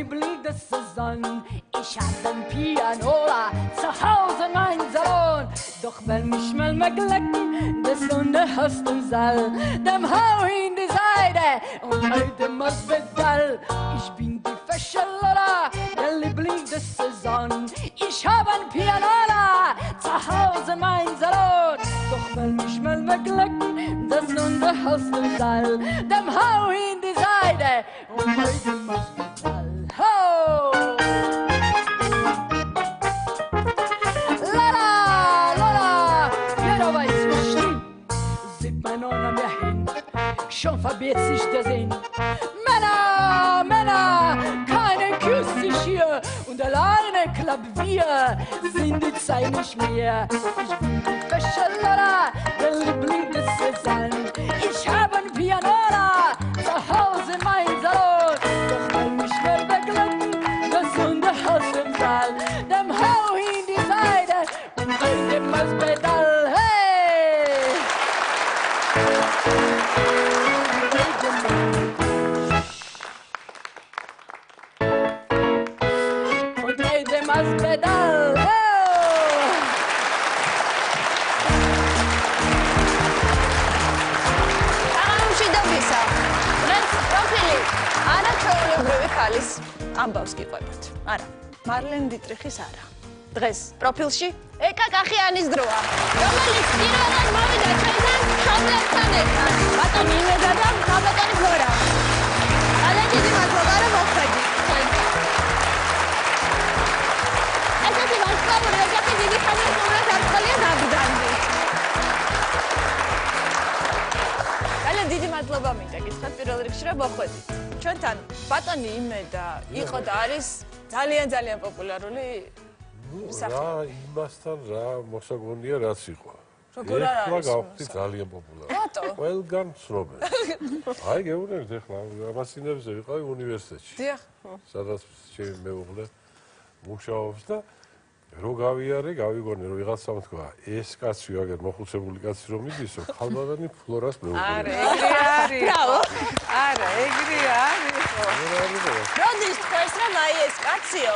Liebling des Saison. Ich hab ein Pianola zu Hause in mein Salon. Doch wenn mich mal meglecken, das Sonne hast im Saal, dem hau in die Seite und heute muss Pedal. Ich bin die fesche Lola, der Liebling des Saison. Ich hab ein Pianola zu Hause in mein Salon. Doch wenn mich mal meglecken, das Sonne hast im Saal, dem hau in die Seite und heute muss Pedal. Ho! Schon verbiert sich der Sinn. Männer, Männer, keinen Kuss sich hier und alleine Klavier sind die Zeit nicht mehr. Ich bin die fesche Lola, der Liebling des Saison. Ich hab ein Pianola zu Hause in mein Salon. Doch wenn mich wer begleiten, das Hundehaus im Saal, dem hau in die Seite und bei dem als Pedal. Hey! Pedal. აღარში დავისა. დღეს პროფილი არაჩვეულებრივი ხალის ამბავს გიყვებათ. არა, მარლენ დიტრიხის არა. დღეს პროფილში ეკა კახიანის დროა, რომელიც პირველად მოვიდა ჩვენთან შობლებთან ერთად. ბატონი იმედა და ბატონი ფლორა. ძალიან დიდი მადლობა რომ მოხვედით. დიდი ხანი უმრად არწალია დაგდანდი. ძალიან დიდი მადლობა მინდა გითხრათ პირველ რიგში რომ მოხვედით. ჩვენთან ბატონი იმედა იყო და არის ძალიან პოპულარული რა იმასთან რა მოსაგონია რაც იყო. როგორ არ არის? ეხლა გავხდი ძალიან პოპულარული. რატო? ყველგან ცნობენ. აი გეუბნებით ეხლა ამასინებზე ვიყავი უნივერსიტეტში. დიახ. სადაც ჩემი მეუღლე მუშაობს და რო გავიარე, გავიგონე რომ ვიღაცამ თქვა, ეს კაცი აგერ მოხუცებული კაცი რომ მიდისო, ხალბადანი ფლორას მეუღლე. არა, ეგრე არის. ბრავო. არა, ეგრე არის. როდის თქვენს რომ აი ეს კაციო?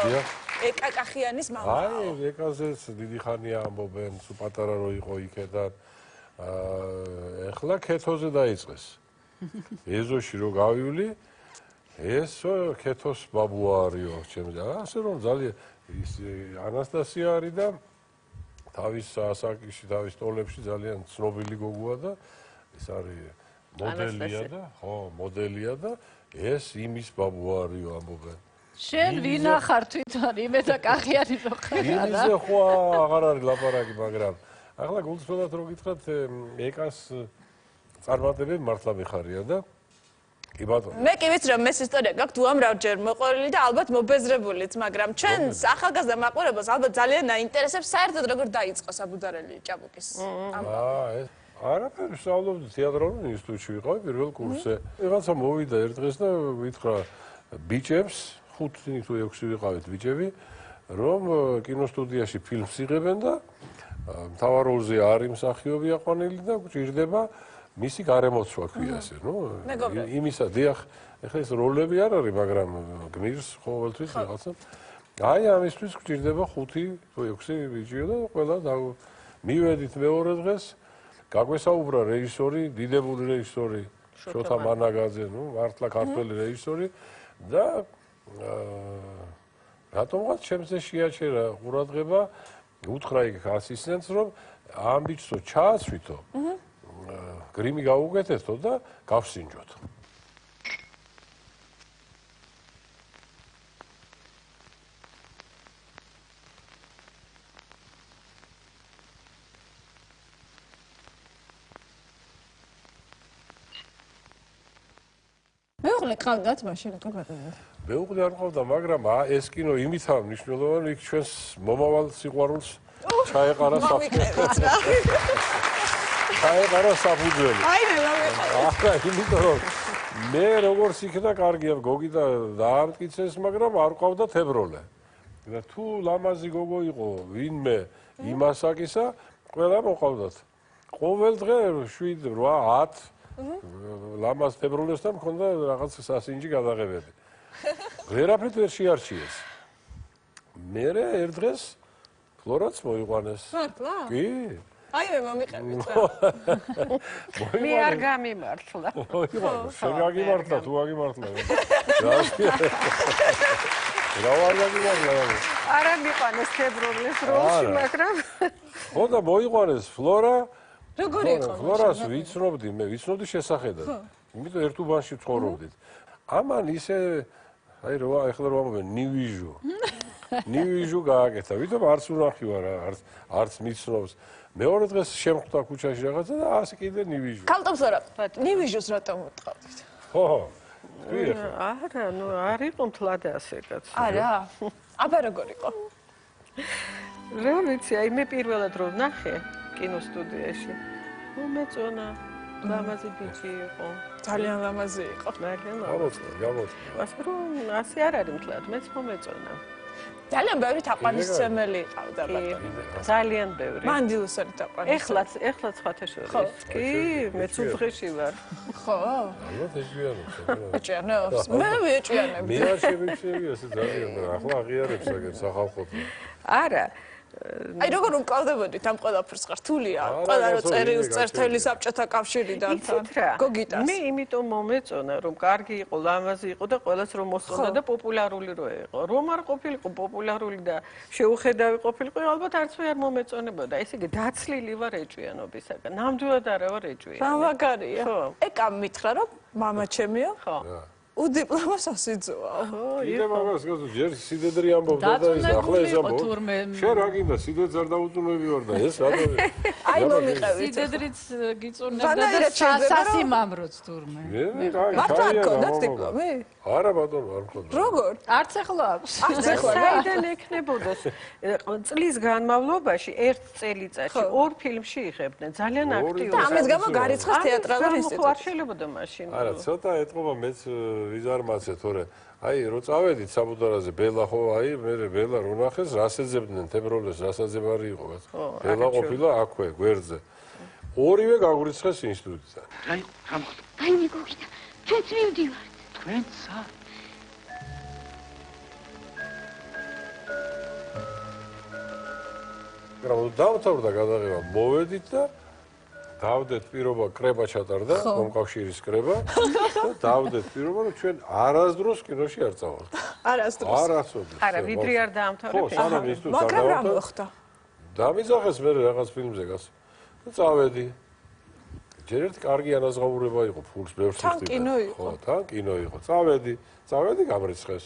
ეკა კახიანის მამა. აი, ეკაზეც დიდი ხანია ამბობენ, სულ პატარა რო იყო იქედან. ეხლა ქეთოზე დაიწყეს. ეზოში რო გავივლი, ეს ქეთოს ბაბუა არისო, ჩემზე. ასე რომ ძალიან ის ანასტასია არის და თავის ასაკში, თავის ტოლებში ძალიან ცნობილი გოგოა და ეს არის მოდელია და ხო, მოდელია და ეს იმის ბაბუა არისო ამბობენ. შენ ვინა ხარ თვითონ იმედა კახიანი რო ხარ? იმზე ხო აღარ არის ლაპარაკი, მაგრამ ახლა გულწრფელად რო გითხრათ, ეკას წარმატებები მართლა მიხარია და კი ბატონო. მე კი ვიცი რომ ეს ისტორია გაქვთ უამრავჯერ მოყვარული და ალბათ მობეზრებულიც, მაგრამ ჩვენს ახალგაზრდა მაყურებელს ალბათ ძალიან აინტერესებს საერთოდ როგორ დაიწყო საბუდარელი ჭაბუკის ამბავი. არაფერი სწავლობდი თეატრალურ ინსტიტუტში ვიყავი პირველ კურსზე. ვიღაცა მოვიდა ერთ დღეს და ვითხრა ბიჭებს, 5 თუ 6 ვიყავით ბიჭები, რომ კინოსტუდიაში ფილმს იღებენ და მთავარ როლზე არის მსახიობი აყვანილი და გვჭირდება მისი გარემოცვა ქვია ესე, ნუ იმისა დიახ, ეხლა ეს როლები არ არის, მაგრამ გმირს ყოველთვის რაღაცა. აი ამისთვის გვჭირდება 5 თუ 6 ბიჭიო და ყველა მივედით მეორე დღეს, გაგვესაუბრა რეჟისორი, დიდებული რეჟისორი შოთა მანაგაძე, ნუ მართლა ქართველი რეჟისორი და რატომღაც ჩემზე შეაჩერა ყურადღება, უთხრა იქ ასისტენტს, რომ ამ ბიჭსო ჩააცვითო. გრიმი გაუკეთესო და გავსინჯოთ. მეუღლე ყავდათ მაშინ რა ბატონო? მეუღლე არ ყავდა, მაგრამ ეს კინო იმითაა მნიშვნელოვანი, იქ ჩვენს მომავალ სიყვარულს ჩაეყარა საფუძველი. ჩაეყარა საფუძველი. აი მე მომეყარა. ახლა იმიტომ რომ მე როგორც იქნა კარგია გოგი და დაამტკიცეს, მაგრამ არ ყავდა თებროლე. და თუ ლამაზი გოგო იყო ვინმე იმასაკისა, ყველა მოყავდათ. ყოველ დღე 7, 8 ლამაზ თებროლესთან მქონდა რაღაც სასინჯი გადაღებები. ვერაფრით ვერ შეარჩიეს. მერე ერთ დღეს ფლორაც მოიყვანეს. მართლა? კი. აი მე მომიყევით რა. მე არ გამიმართლა. შენ გაგიმართლა თუ აგიმართლა. რა ვარ გაგიმართლა? არა მიყვანეს თებრულის როლში, მაგრამ ხო და მოიყვანეს ფლორა. როგორი იყო? ფლორას ვიცნობდი, მე ვიცნობდი შესახედად. იმიტომ ერთ უბანში ცხოვრობდით. ამან ისე აი რა ეხლა რა მომე ნივიჟუ. ნივიჟუ გააკეთა. ვითომ არც უნახი ვარ, არც მიცნობს. მეორე დღეს შემხვდა ქუჩაში რაღაცა და ასე კიდე ნივიჟუ. კალტობს რა? ნივიჟუს რატომ უტყავდით? ხო. კი ახლა. არა, ნუ არ იყო მთლად ასე კაცი. არა. აბა როგორ იყო? რა ვიცი, აი მე პირველად რო ნახე კინოსტუდიაში. მომეწონა, ლამაზი ბიჭი იყო. ძალიან ლამაზი იყო. მაგრამ გამოწვა. ასე რომ ასე არ არის მთლად, მეც მომეწონა. ძალიან ბევრი თაყვანისმცემელი ყავდა ბატონო. ძალიან ბევრი. მანდილოსანი თაყვანისმცემელი. ეხლა სხვათა შორის. კი, მეც უძღეში ვარ. ხო? ალბათ ეჭვიანობს. ეჭვიანობს. მე ვეჭვიანებდი. მე არ შემიძლია ესე ძალიან, ახლა აღიარებს აგერ სახალხოდ. არა. აი როგორ უკავდებოდით ამ ყველაფერს რთულია? ყველა რო წერილს წერტელი საბჭოთა კავშირიდან თან. გოგიტას. მე იმიტომ მომეწონა, რომ კარგი იყო, ლამაზი იყო და ყველას რომ მოსწონდა და პოპულარული რო იყო. რომ არ ყოფილიყო პოპულარული და შეუხედავი ყოფილიყო, ალბათ არც მე არ მომეწონებოდა. ესე იგი დაცლილი ვარ ეჭვიანობისაგან. ნამდვილად არა ვარ ეჭვიანი. სამაგარია. ეკამ მითხრა რომ მამა ჩემიო. ხო. უდიპლომას ასიძოა. კიდე მაგას გასულ ჯერ სიდედრი ამბობდა და ეს ახლა ეს ამბობს. შენ რა გინდა სიდედრს არ დაუწუნები ვარ და ეს რატომ? აი მომიყევით. სიდედრიც გიწუნებდა და სასიმამროც თურმე. მართლა არ გქონდათ დიპლომი? არა ბატონო არ მქონდა. როგორ? არც ახლა აქვს. არც ახლა. საიდან ექნებოდა? წლის განმავლობაში ერთ წელიწადში ორ ფილმში იღებდნენ. ძალიან აქტიურად. და ამის გამო გარიცხეს თეატრალური ინსტიტუტი. არ შეიძლება მაშინ. არა, ცოტა ეთყობა მეც ვიზარმაცე, თორე აი რო წავედით საბუდარაზე ბელა ხო აი მე ბელა რო ნახეს რას ეძებდნენ თებროლეს რასაძებარი იყო კაც. ბელა ყოფილა აქვე გვერდზე. ორივე გაგვირიცხეს ინსტიტუტიდან. აი რა მოხდა? აი მიგოხიდა. ჩვენც მივდივართ. თქვენც არ მაგრამ დავთავრდა გადაღება მოვედით და დავდეთ პირობა კრება ჩატარდა მომკავშირის კრება და დავდეთ პირობა რომ ჩვენ არასდროს კინოში არ წავალთ არასდროს არა ვიდრე არ დაამთავრე ხო სანამ ინსტიტუტს არ მაგრამ რა დავამთავრე მოხდა? დამიძახეს მე რაღაც ფილმზე გასო და წავედი ჯერ ერთი კარგი ანაზღაურება იყო ფულს ბევრს თან კინო იყო. ხო თან კინო იყო წავედი გამრიცხეს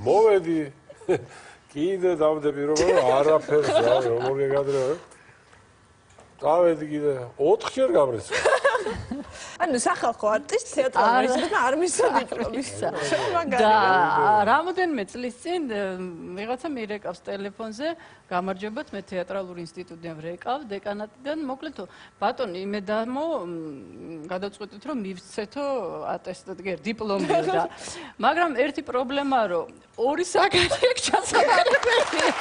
მოვედი კიდე დავდე პირობა რომ არაფერს რა როგორი გადრევა წავედი კიდე 4 ჯერ გამრიცხეს ანუ სახალხო არტისტ თეატრალისტი და არ მისცა დიპლომის. და რამოდენმე წლის წინ ვიღაცა მირეკავს ტელეფონზე, გამარჯობათ, მე თეატრალური ინსტიტუტიდან ვრეკავ, დეკანატიდან, მოკლედ ბატონი იმედამო გადაწყვეტეთ რომ მივცეთო ატესტატი, დიპლომი და მაგრამ ერთი პრობლემაა რომ ორი საკათი ეგ ჩასაბარებელია.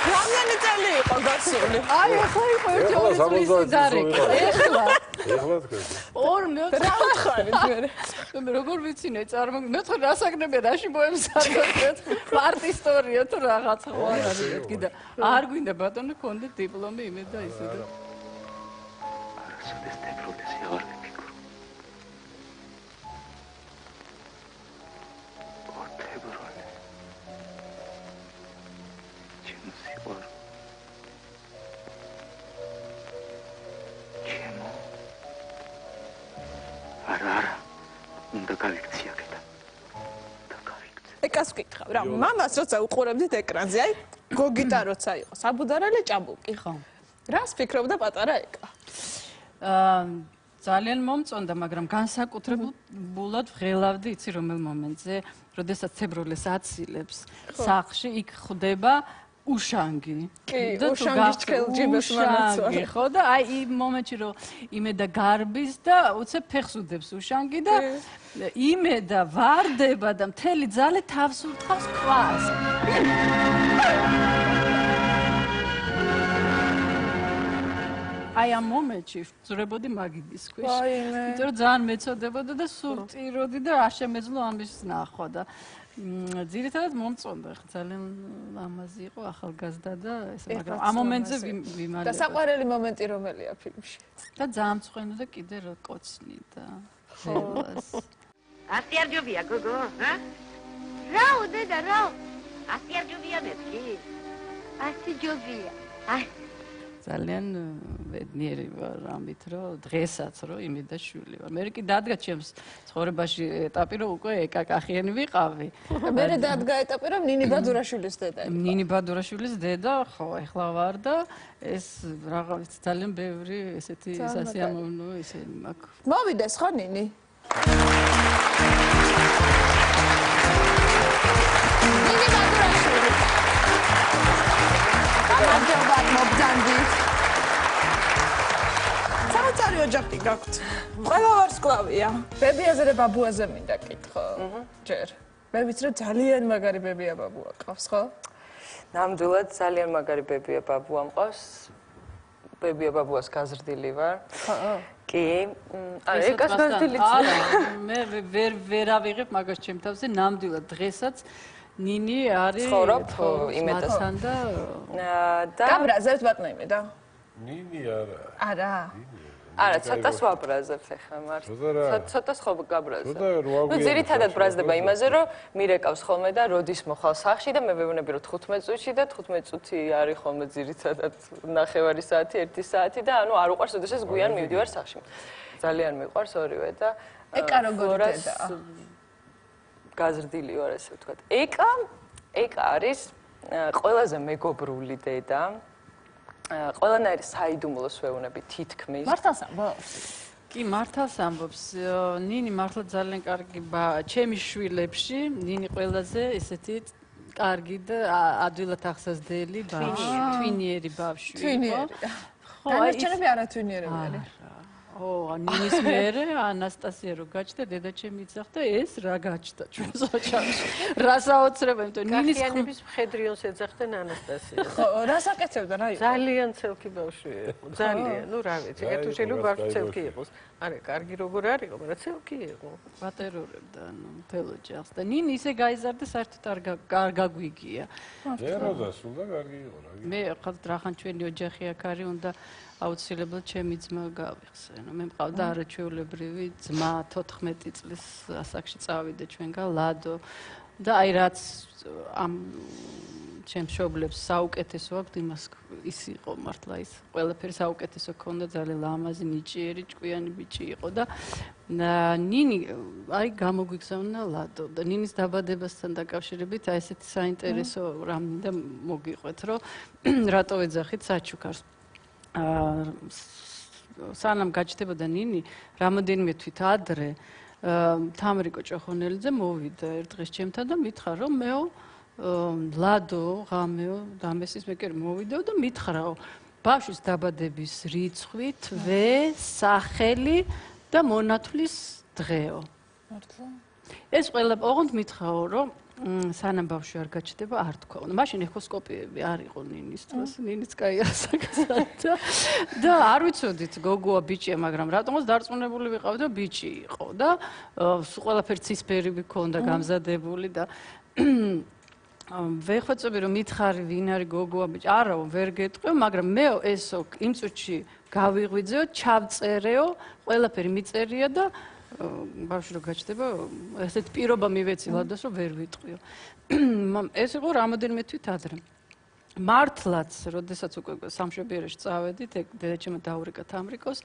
რამდენი წელი იყო გასული? აი ახლა იყო ერთი ორი წლის დარეკა. ეხლა თქვენ ორ მეოთხე ხარით მე. მე როგორ ვიცინე წარმოგიდგენთ მეოთხე რასაკნებია რაში მოემს არ გქონდეთ პარტ ისტორია თუ რაღაცა ხო არ არის მეთქი და არ გვინდა ბატონო გქონდეთ დიპლომი იმე და ისე და არასოდეს თებროლეს აღარ ვიფიქრო. თებროლე ჩემო სიყვარული ჩემო არა უნდა გავიქცი აქეთა და გავიქცე ეკას ვკითხავ რა მამას როცა უყურებდით ეკრანზე აი გოგიტა როცა იყო საბუდარალე ჭაბუკი ხო რას ფიქრობდა პატარა ეკა ძალიან მომწონდა მაგრამ განსაკუთრებულად ვღელავდი იცი რომელ მომენტზე როდესაც თებროლეს აცილებს სახლში იქ ხვდება უშანგი და უშანგის ჩქელჯიბეს მანაცვალე ხო და აი იმ მომენტში რომ იმედა გარბის და უცებ ფეხს უდებს უშანგი და იმედა ვარდება და მთელი ძალე თავს ურტყავს ქვას აი ამ მომენტში ვწურებოდი მაგიდის ქვეშ. იმიტომ რომ ძალიან მეწოდებოდა და სულ ტიროდი და არ შემეძლო ამის ნახვა და ძირითადად მომწონდა, ძალიან ლამაზი იყო, ახალგაზრდა და ესე, მაგრამ ამ მომენტზე ვიმალე. და საყვარელი მომენტი რომელია ფილმში? და ძალიან მწვენო და კიდე რა კოცნი და ხელას. ასი არ ჯობია, გოგო, ჰა? რაო, დედა, რაო? ასი არ ჯობია მეთქი? ასი ჯობია. ძალიან ბედნიერი ვარ ამით, რომ დღესაც რომ იმი და შვილი ვარ. მე კი დადგა ჩემს ცხოვრებაში ეტაპი, რომ უკვე ეკაკახიანი ვიყავი. მე დადგა ეტაპი, რომ ნინი ბადურაშვილის დედა იყო. ნინი ბადურაშვილის დედა, ხო, ეხლა ვარ და ეს რაღაც ძალიან ბევრი ესეთი სასიამოვნო ისინი მაქვს. მოვიდეს ხო ნინი? ნინი ბადურაშვილი. გამარჯობა, მობძანდით. სამწარი ოჯახი გაქვთ. ყველა ვარსკვლავია. ბებიაზე და ბაბუაზე მინდა კითხო. ჯერ. მე ვიცი რომ ძალიან მაგარი ბებია ბაბუა ყავს, ხო? ნამდვილად ძალიან მაგარი ბებია ბაბუა მყავს. ბებია ბაბუას გაზრდილი ვარ. ხო. კი. არა, ეკას გაზრდილი. არა, მე ვერ ავიღებ მაგას ჩემ თავზე, ნამდვილად დღესაც ნინი არის ცხოვრობ იმედასთან და გაბრაზებთ ბატონი და? ნინი არა. არა. არა, ცოტას ვაბრაზებ ხა მარს. ცოტას ხო გაბრაზებ. ნუ ძირითადად ბრაზდება იმაზე, რომ მირეკავს ხოლმე და როდის მოხალ სახში და მე ვეუბნები რომ 15 წუთში და 15 წუთი არის ხოლმე ძირითადად 9 საათი, 1 საათი და ანუ არ უყვარს, როდესაც გვიან მივდივარ სახში. ძალიან მიყვარს ორივე და ეკა როგორი დედა? გაზრდილი ვარ ესე ვთქვათ. ეკა არის ყველაზე მეგობრული დედა. ყველანაირი საიდუმლოს ვეუბნები თითქმის. მართალს ამბობს? კი, მართალს ამბობს. ნინი მართლა ძალიან კარგი ჩემი შვილებში, ნინი ყველაზე ესეთი კარგი და ადვილად ახსასდელი ბავშვი, თვინიერი ბავშვი. თვინიერი. დანარჩენები არა თვინიერებიანი. ო, ნინის მერე ანასტასია რო გაჩნდა, დედა ჩემი იცახდა, ეს რა გაჩნდა ჩვენს ოჯახში. რა საოცრება, იმიტომ ნინის კახიანების მხედრიონს ეძახდნენ ანასტასიას. ხო, რას აკეთებდა რა იყო? ძალიან ცელკი ბავშვი იყო. ძალიან, ნუ რა ვიცი, ეთუ შეიძლება ბავშვი ცელკი იყოს. არა, კარგი როგორ არ იყო, მაგრამ ცელკი იყო. ვატერურებდა, ანუ მთელ ოჯახს და ნინი ისე გაიზარდა, საერთოდ არ გაგვიგია. ეროდას უნდა კარგი იყო რა. მე ხალხ დრახან ჩვენი ოჯახი აქ არის, უნდა აუცილებლად ჩემი ძმა გავიხსენო. მე მყავდა არაჩვეულებრივი ძმა 14 წლის ასაკში წავიდა ჩვენგან ლადო და აი რაც ამ ჩემ მშობლებს საუკეთესო აქვს იმას ის იყო მართლა ის ყველაფერი საუკეთესო ქონდა ძალიან ლამაზი ნიჭიერი ჭკვიანი ბიჭი იყო და ნინი აი გამოგვიგზავნა ლადო და ნინის დაბადებასთან დაკავშირებით აი ესეთი საინტერესო რამ მინდა მოგიყვეთ რომ რატო ეძახით საჩუქარს სანამ გაჩნდებოდა ნინი, რამოდენიმე თვით ადრე თამრიკო ჭოხონელიძე მოვიდა ერთ დღეს ჩემთან და მითხრა რომ მეო ლადო, ღამეო, დამესის მე კი მოვიდაო და მითხრაო ბავშვის დაბადების რიცხვი, თვე, სახელი და მონათვლის დღეო. მართლა? ეს ყველა ოღონდ მითხრაო რომ სანამ ბავშვი არ გაჩნდება არ თქვა. მაშინ ეხოსკოპიები არ იყო ნინის დროს, ნინიც კაი ასაკსა და არ ვიცოდით გოგოა ბიჭია, მაგრამ რატომაც დარწმუნებული ვიყავ და ბიჭი იყო და ყველაფერი ცისფერი გქონდა გამზადებული და ვეხვეწები რომ მითხარი ვინ არის გოგოა ბიჭი, არაო ვერ გეტყვი, მაგრამ მეო ესო იმ წუთში გავიღვიძეო, ჩავწერეო, ყველაფერი მიწერია და ბავშვი რო გაჩნდება, ესეთ პირობა მივეცი ლადოს, რომ ვერ ვიტყვიო. ეს იყო რამოდენიმე თვით ადრე. მართლაც, როდესაც უკვე სამშობიაროში წავედით, დედაჩემმა დაურეკა თამრიკოს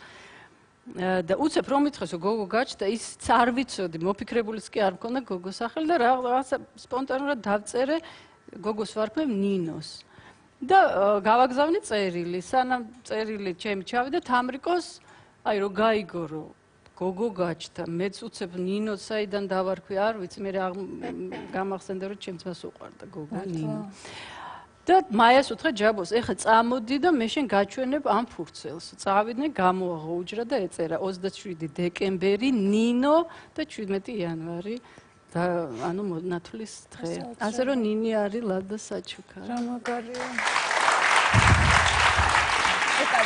და უცებ რომ მითხეს, რომ გოგო გაჩნდა, ისიც არ ვიცოდი, მოფიქრებულიც კი არ მქონდა გოგოს სახელი და რაღაცა სპონტანურად დავწერე გოგოს ვარქმევ ნინოს. და გავაგზავნე წერილი, სანამ წერილი ჩემი ჩავიდა თამრიკოს, აი რომ გაიგორო გოგო გაჩნდა, მეც უცებ ნინო საიდან დავარქვი, არ ვიცი, მე გამახსენდა რომ ჩემს მას უყვარდა გოგო ნინო. და მაიას უთხრა ჯაბოს, ეხლა წამოდი და მე შენ გაჩვენებ ამ ფურცელს. წავიდნენ, გამოაღო უჯრა და ეწერა 27 დეკემბერი, ნინო და 17 იანვარი და ანუ მონათვლის დღე. ასე რომ ნინი არის ლადა საჩუქარი. რა მაგარია. ეკა,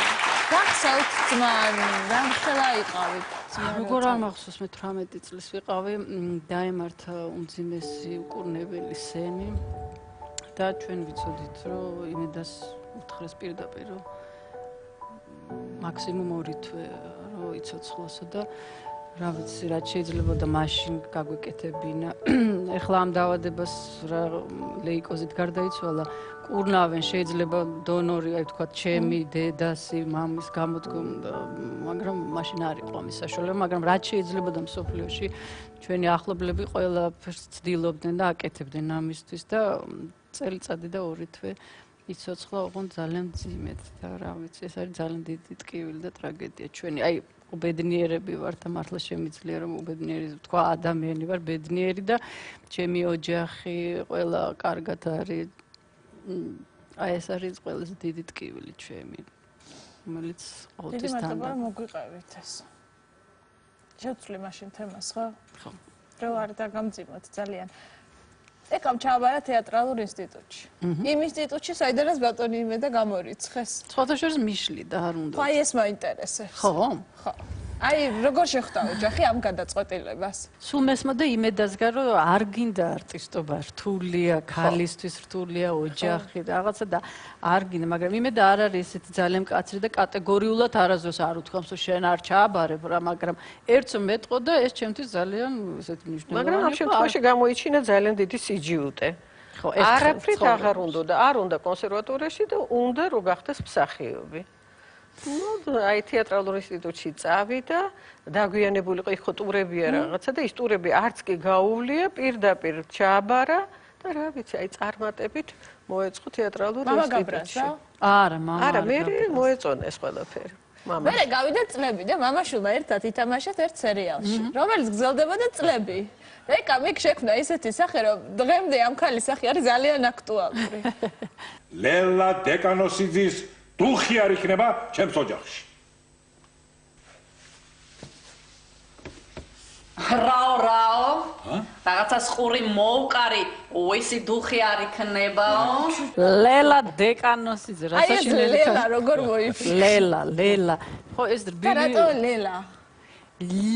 გასაუთ ძმა რამხელა იყავით? როგორ არ მახსოვს მე 18 წლის ვიყავი, დაემართა უმძიმესი უკურნებელი სენი და ჩვენ ვიცოდით, რომ იმედას უთხრეს პირდაპირ, რომ მაქსიმუმ 2 თვე რომ იცოცხლოსო და რა ვიცი, რაც შეიძლება და მაშინ გაგვეკეთებინა. ეხლა ამ დაავადებას რა ლეიკოზით გარდაიცვალა, კურნავენ შეიძლება დონორი, აი თქვა, ჩემი დედასი, მამის გამოდგომა, მაგრამ მაშინ არ იყო ამის საშუალება, მაგრამ რაც შეიძლება და მსოფლიოში ჩვენი ახლობლები ყველაფერს ცდილობდნენ და აკეთებდნენ ამისთვის და წელიწადი და 2 თვე იცოცხლა ოღონდ ძალიან მძიმედ და რა ვიცი, ეს არის ძალიან დიდი ტკივილი და ტრაგედია ჩვენი. აი უბედნიერები ვარ და მართლა შემიძლია რომ უბედნიერი თქვა ადამიანი ვარ, ბედნიერი და ჩემი ოჯახი ყველა კარგად არის. აი ეს არის ყველაზე დიდი ტკივილი ჩემი, რომელიც ყოველთვის თან. დიდი მადლობა რომ მოგვიყევით ეს. შევცვლი მაშინ თემას ხო? ხო. რო არ დაგამძიმოთ ძალიან. ეკამ ჩააბარა თეატრალურ ინსტიტუტში. იმ ინსტიტუტში საიდანაც ბატონი იმედა გამორიცხეს. სხვათა შორის მიშლი და არ უნდა. აი ეს მაინტერესებს. ხო? ხო. აი როგორ შეხვდა ოჯახი ამ გადაწყვეტილებას? სულ მესმოდა იმედასგან რომ არ გინდა არტისტობა, რთულია, ქალისთვის რთულია ოჯახი, რაღაცა და არ გინდა, მაგრამ იმედა არ არის ესეთი ძალიან მკაცრი და კატეგორიულად არასდროს არ უთქვამს რომ შენ არ ჩააბარებ რა, მაგრამ ერთს მეტყო და ეს ჩემთვის ძალიან ესეთი მნიშვნელოვანია. მაგრამ ამ შემთხვევაში გამოიჩინა ძალიან დიდი სიჯიუტე. ხო, არაფრით აღარ უნდა და არ უნდა კონსერვატორიაში და უნდა რომ გახდეს მსახიობი. ну აი თეატრალურ ინსტიტუტში წავიდა, დაგვიანებული იყო ტურებია რაღაცა და ის ტურები არც კი გაუვლია, პირდაპირ ჩააბარა და რა ვიცი, აი წარმატებით მოეწყო თეატრალურ ინსტიტუტში. არა, მამა. არა, მე მოეწონეს ყველაფერი. მამა. მე გავიდა წლები და მამაშვილმა ერთად ითამაშეთ ერთ სერიალში, რომელიც გრძელდებოდა წლები. ეკა მიგ შექმნა ისეთი სახე, რომ დღემდე ამ ქალის სახე არის ძალიან აქტუალური. ლელა დეკანოსიძის დუხი არ იქნება ჩემს ოჯახში. რაო? რაღაცა სხური მოუკარი, უისი დუხი არ იქნებაო? ლელა დეკანოსიძე, რასაც ლელა როგორ მოიფიქრა? ლელა. ხო ეს რბილი. რატო ლელა?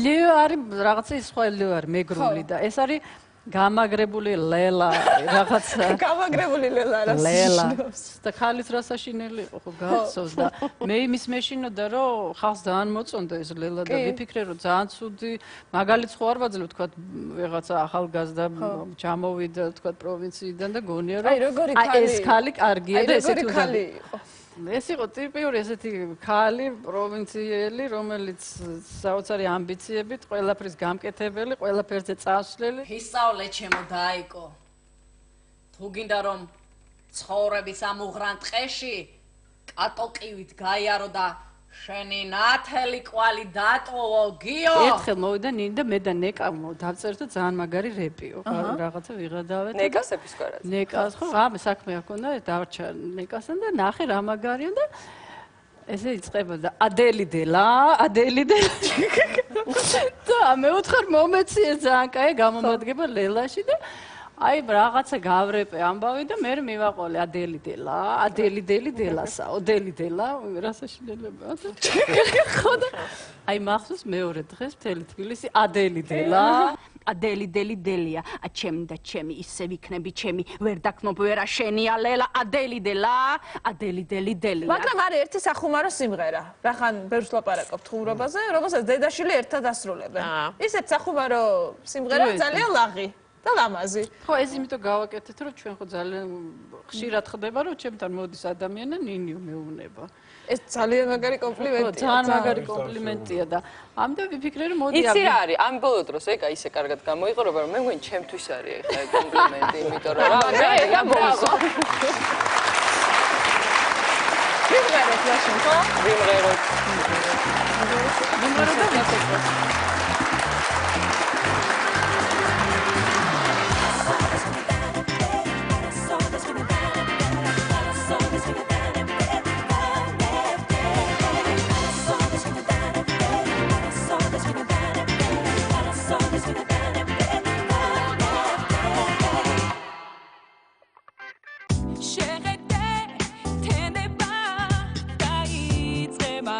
ლელა არის რაღაცა ის სხვა ლელა არის მეგრული და ეს არის გამაგრებული ლელა რაღაცა გამაგრებული ლელა რა საშინელს და ხალის რა საშინელი იყო ხო გაცოს და მე იმის მეშინოდა რომ ხალხს ძალიან მოწონდა ეს ლელა და ვიფიქრე რომ ძალიან ცუდი მაგალითს ხო არ ვაძლევ თქვა რაღაცა ახალგაზრდა ჩამოვიდა თქვა პროვინციიდან და გონია რომ აი ეს ხალი კარგია და ესეთი ხალი იყო ეს იყო ტიპიური ესეთი ქალი პროვინციელი, რომელიც საოცარი ამბიციებით, ყველაფრის გამკეთებელი, ყველაფერზე წასვლელი. ისწავლე ჩემო დაიკო. თუ გინდა რომ ცხოვრების ამ უღრან ტყეში კატოკივით გაიარო და შენი ნათელი კვალი დატოვო, გიო. ერთხელ მოვიდა ნინი და მე და ნეკა დავწერთ და ძალიან მაგარი რეპიო. რაღაცა ვიღადავეთ. ნეკასების გარდა. ნეკას ხო, რამე საქმე აქონდა, დავარჩა ნეკასთან და ნახე რა მაგარია და ესე იწყებოდა ადელი დელა. და მე ვთხარ მომეციე ძალიან კაი გამომადგება ლელაში და აი რაღაცა გავრეპე ამბავი და მე მივაყოლე ადელი დელასაო დელა რა საშინელებაა ხოდა აი მახსოვს მეორე დღეს მთელი თბილისი ადელი დელია ჩემი და ჩემი ისე ვიქნები ჩემი ვერ დაქნობ ვერა შენია ლელა ადელი დელა მაგრამ არის ერთი სახუმარო სიმღერა რახან ბევრს ლაპარაკობთ ხუმრობაზე რომელსაც დედაშვილი ერთად ასრულებენ ისეთ სახუმარო სიმღერა ძალიან ლაღი და ლამაზი. ხო, ეს იმიტომ გავაკეთეთ, რომ ჩვენ ხო ძალიან ხშირად ხდება, რომ ჩემთან მოდის ადამიანი და ნინიო მეუბნება. ეს ძალიან მაგარი კომპლიმენტია. ძალიან მაგარი კომპლიმენტია და ამიტომ ვიფიქრე, რომ მოდი იცი რა არის, ამ ბოლო დროს ეკა ისე კარგად გამოიყურება, რომ მე მგონი ჩემთვის არის ეხლა ეს კომპლიმენტი, იმიტომ რომ რა გამოვსო. ვიმღეროთ ლაშენ, ხო? ვიმღეროთ და ვისეკოთ. შეხედე თენდება დაიწყება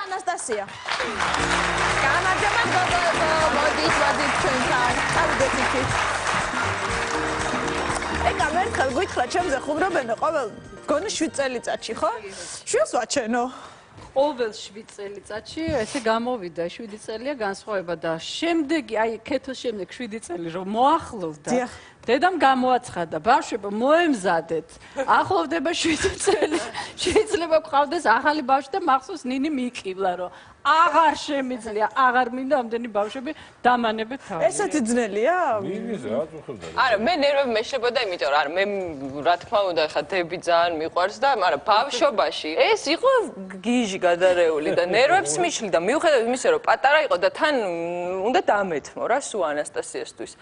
ანასტასია. გამარჯობა გოგო, მოდით ჩვენთან. კარგად. ეკა მერხელ გითხრა ჩემზე ხუმრობენ ყოველ გონი 7 წელიწადში, ხო? შვილს ვაჩენო. ყოველ 7 წელიწადში ესე გამოვიდა 7 წელია განსხვავება და შემდეგი აი ქეთოს შემდეგ 7 წელი რომ მოახლოვდა დედამ გამოაცხადა ბავშვებო მოემზადეთ ახლოვდება 7 წელი შეიძლება გყავდეს ახალი ბავშვი და მახსოვს ნინი მიიკიბლა რომ აღარ შემიძლია აღარ მინდა ამდენი ბავშვები დამანებეთ თავი ესეთი ძნელია მივის რა უხდება არა მე ნერვები მეშლებოდა იმიტომ რომ არა მე რა თქმა უნდა ხა დები ძალიან მიყვარს და მაგრამ ბავშვობაში ეს იყო გიჟი გადარეული და ნერვებს მიშლი და მიუხედავად იმისა რომ პატარა იყო და თან უნდა დამეთმო რა სულ ანასტასიასთვის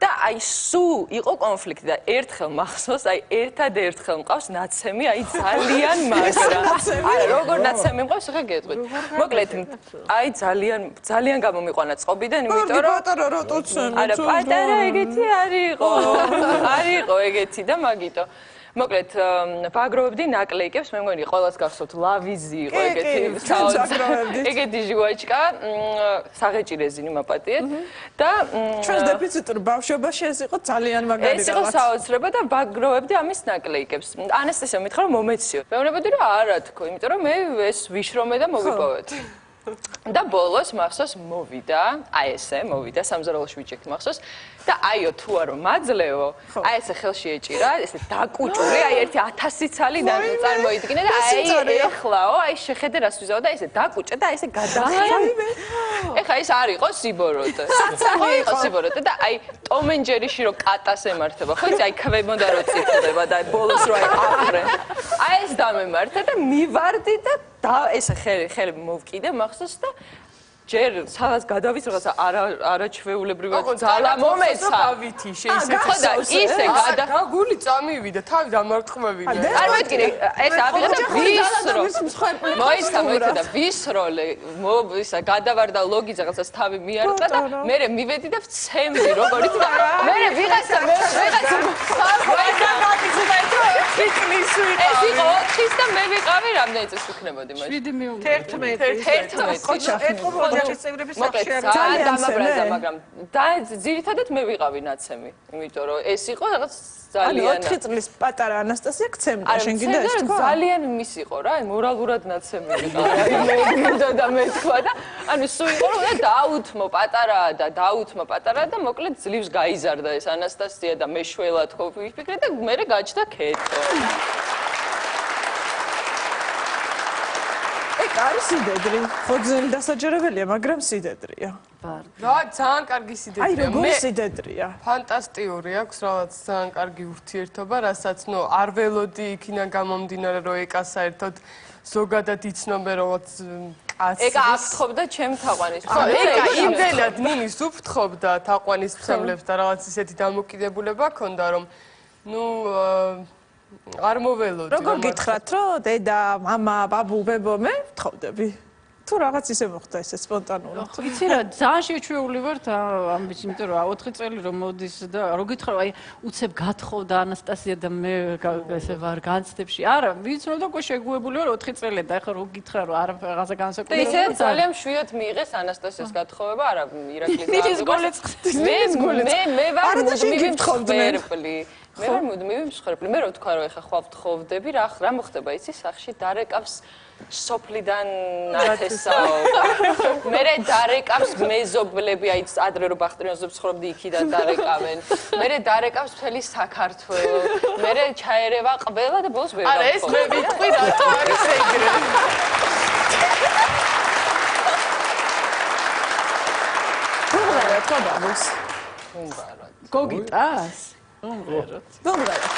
და აი სულ იყო კონფლიქტი და ერთხელ მახსოვს აი ერთადერთხელ მყავს ნაცემი აი ძალიან მაგრა არა როგორ ნაცემი მყავს ხა გეტყვით მოკლედ აი ძალიან გამომიყვანა წყობიდან იმიტომ რომ პატარა რატოცენ არა პატარა ეგეთი არ იყო ეგეთი და მაგიტო მოკლედ ბაგროვებდი ნაკლეიკებს მე მგონი ყოველას გახსოვთ ლავიზი იყო ეგეთი ეგეთი ჟუაჩკა საღეჭი რეზინი მაპატიეთ და ჩვენს დეფიციტურ ბავშვობაში ეს იყო ძალიან მაგარი ეს იყო საოცრება და ბაგროვებდი ამის ნაკლეიკებს ანასტასია მითხრა რომ მომეციო მეუბნებოდი რომ არა თქო იმიტომ რომ მე ეს ვიშრომე და მოვიპოვეთ და ბოლოს მახსოვს მოვიდა აი ესე მოვიდა სამზარეულოში ვიჭექი მახსოვს და აიო თუ არო მაძლევო აი ესე ხელში ეჭირა ესე დაკუჭული აი ერთი 1000 ცალი წარმოიდგინე და აი ეხლაო აი შეხედე რას ვიზაო და ესე დაკუჭე და ესე გადახარა ეხა ეს არ იყო სიბოროტე საცალი იყო სიბოროტე და აი ტომენჯერიში რო კატას ემართება ხო იცი აი ქვემოდა რო წიფდება და ბოლოს რო აი აყრე აი ეს დამემართა და მივარდი და ესე ხელი მოვკიდე მახსოვს და ჯერ სადაც გადავიც რაღაცა არაჩვეულებრივად ძალა მომეცა გავითი შეიძლება ისე გული წამივიდა თავი დამარტყმევიდა არ მეთქინე ეს ავიღე და ვისრო მოიცა და ვისროლე ისა გადავარდა ლოგიძე რაღაცას თავი მიარტყა და მე მივედი და ვცემდი როგორ იცი და მე ვიღაცა ეს იყო 4-ის და მე ვიყავი რამდენი წელს ვიქნებოდი მას 7 მიუღია 11 მაგრამ და ძირითადად მე ვიყავი ნაცემი, იმიტომ რომ ეს იყო რაღაც ძალიან 4 წლის პატარა ანასტასია გცემდა შენ კიდე ეს თქვა? ძალიან მის იყო რა, მორალურად ნაცემი ვიყავი. მე და მეთქვა და ანუ სულ იყო რომ უნდა დაუთმო პატარა და მოკლედ ძლივს გაიზარდა ეს ანასტასია და მეშველად ხო ვიფიქრე და მე გაჩნდა ქეთო. არის სიდედრი. ხო ძნელი დასაჯერებელია, მაგრამ სიდედრია. რა, ძალიან კარგი სიდედრია. აი, როგორი სიდედრია. ფანტასტიკური აქვს რაღაც ძალიან კარგი ურთიერთობა, რასაც ნუ არ ველოდი იქიდან გამომდინარე, რომ ეკა საერთოდ ზოგადად იცნობენ როგორც კაცი. ეკა აფრთხობდა ჩემ თაყვანის. ხო, ეკა იმდენად ნინის უფრთხობდა თაყვანისმცემლებს და რაღაც ისეთი დამოკიდებულება ჰქონდა, რომ ნუ არ მოველოდი. როგორ გითხრათ, რომ დედა, მამა, ბაბუ, ბებო, მე ვთხოვდები. თუ რაღაც ისე მოხდა ესე სპონტანურად. იცი რა, ძალიან შეჩვეული ვართ ამ ბიჭი, იმიტომ რომ 4 წელი რომ მოდის და რო გითხრა, აი უცებ გათხოვდა ანასტასია და მე ესე ვარ განცდებში. არა, ვიცნობ და უკვე შეგუებული ვარ 4 წელი და ეხლა რო გითხრა რომ რაღაცა განსაკუთრებული. და ისე ძალიან მშვიდად მიიღეს ანასტასიას გათხოვება, არა ირაკლი ნინის გოლეც ხდის. მე ვარ მუდმივი გითხოვდნენ. მე ვარ მუდმივი მსხვერპლი. მე რო თქვა რომ ეხლა ხვალ ვთხოვდები, რა მოხდება იცი სახში დარეკავს სოფლიდან ნათესაო. მერე დარეკავს მეზობლები, აი ადრე რო ბახტრიანზე ვცხოვრობდი იქიდან დარეკავენ. მერე დარეკავს მთელი საქართველო. მერე ჩაერევა ყველა და ბოლოს ვერ გავხო. არა, ეს მე ვიტყვი რატო არის ეგრე. გუღერა თქო ბაბუს. გოგიტას? მომღეროთ. გუღერა.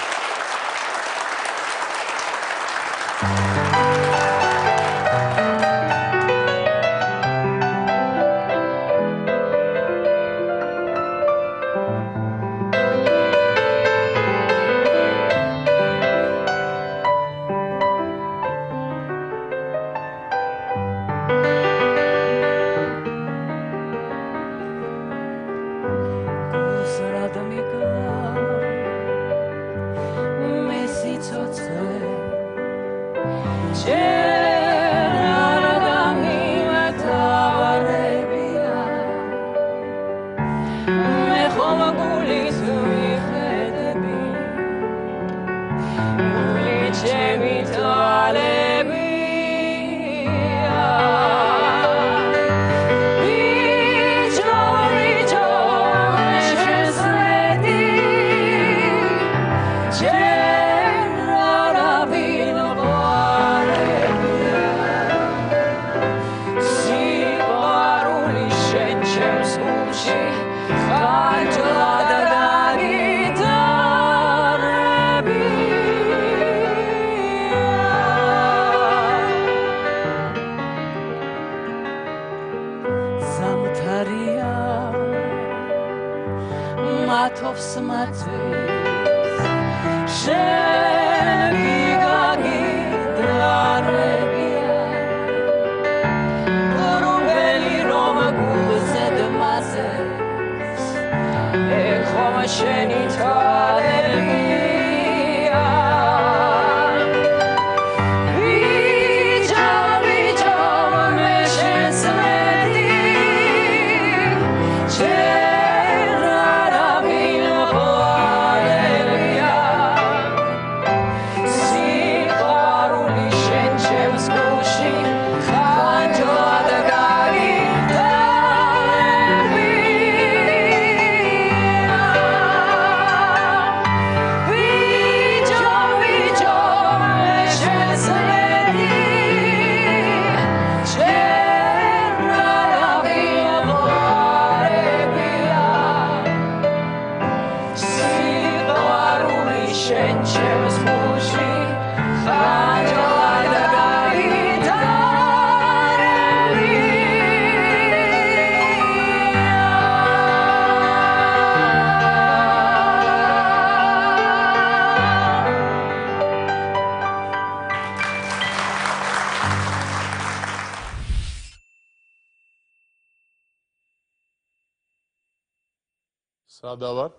სადა ვარ?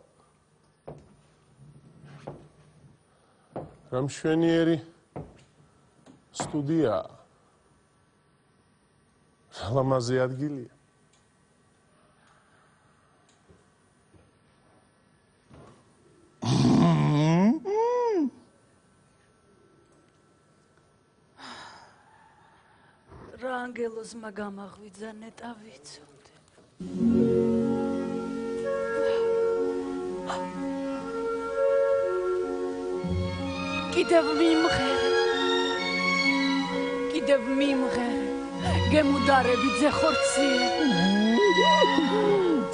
რა მშვენიერი სტუდია. რა ლამაზი ადგილია. რა ანგელოზმა გამაღვიძა ნეტა ვიცოდე. კიდევ მიმღერე. გემუდარებიძე ხორციე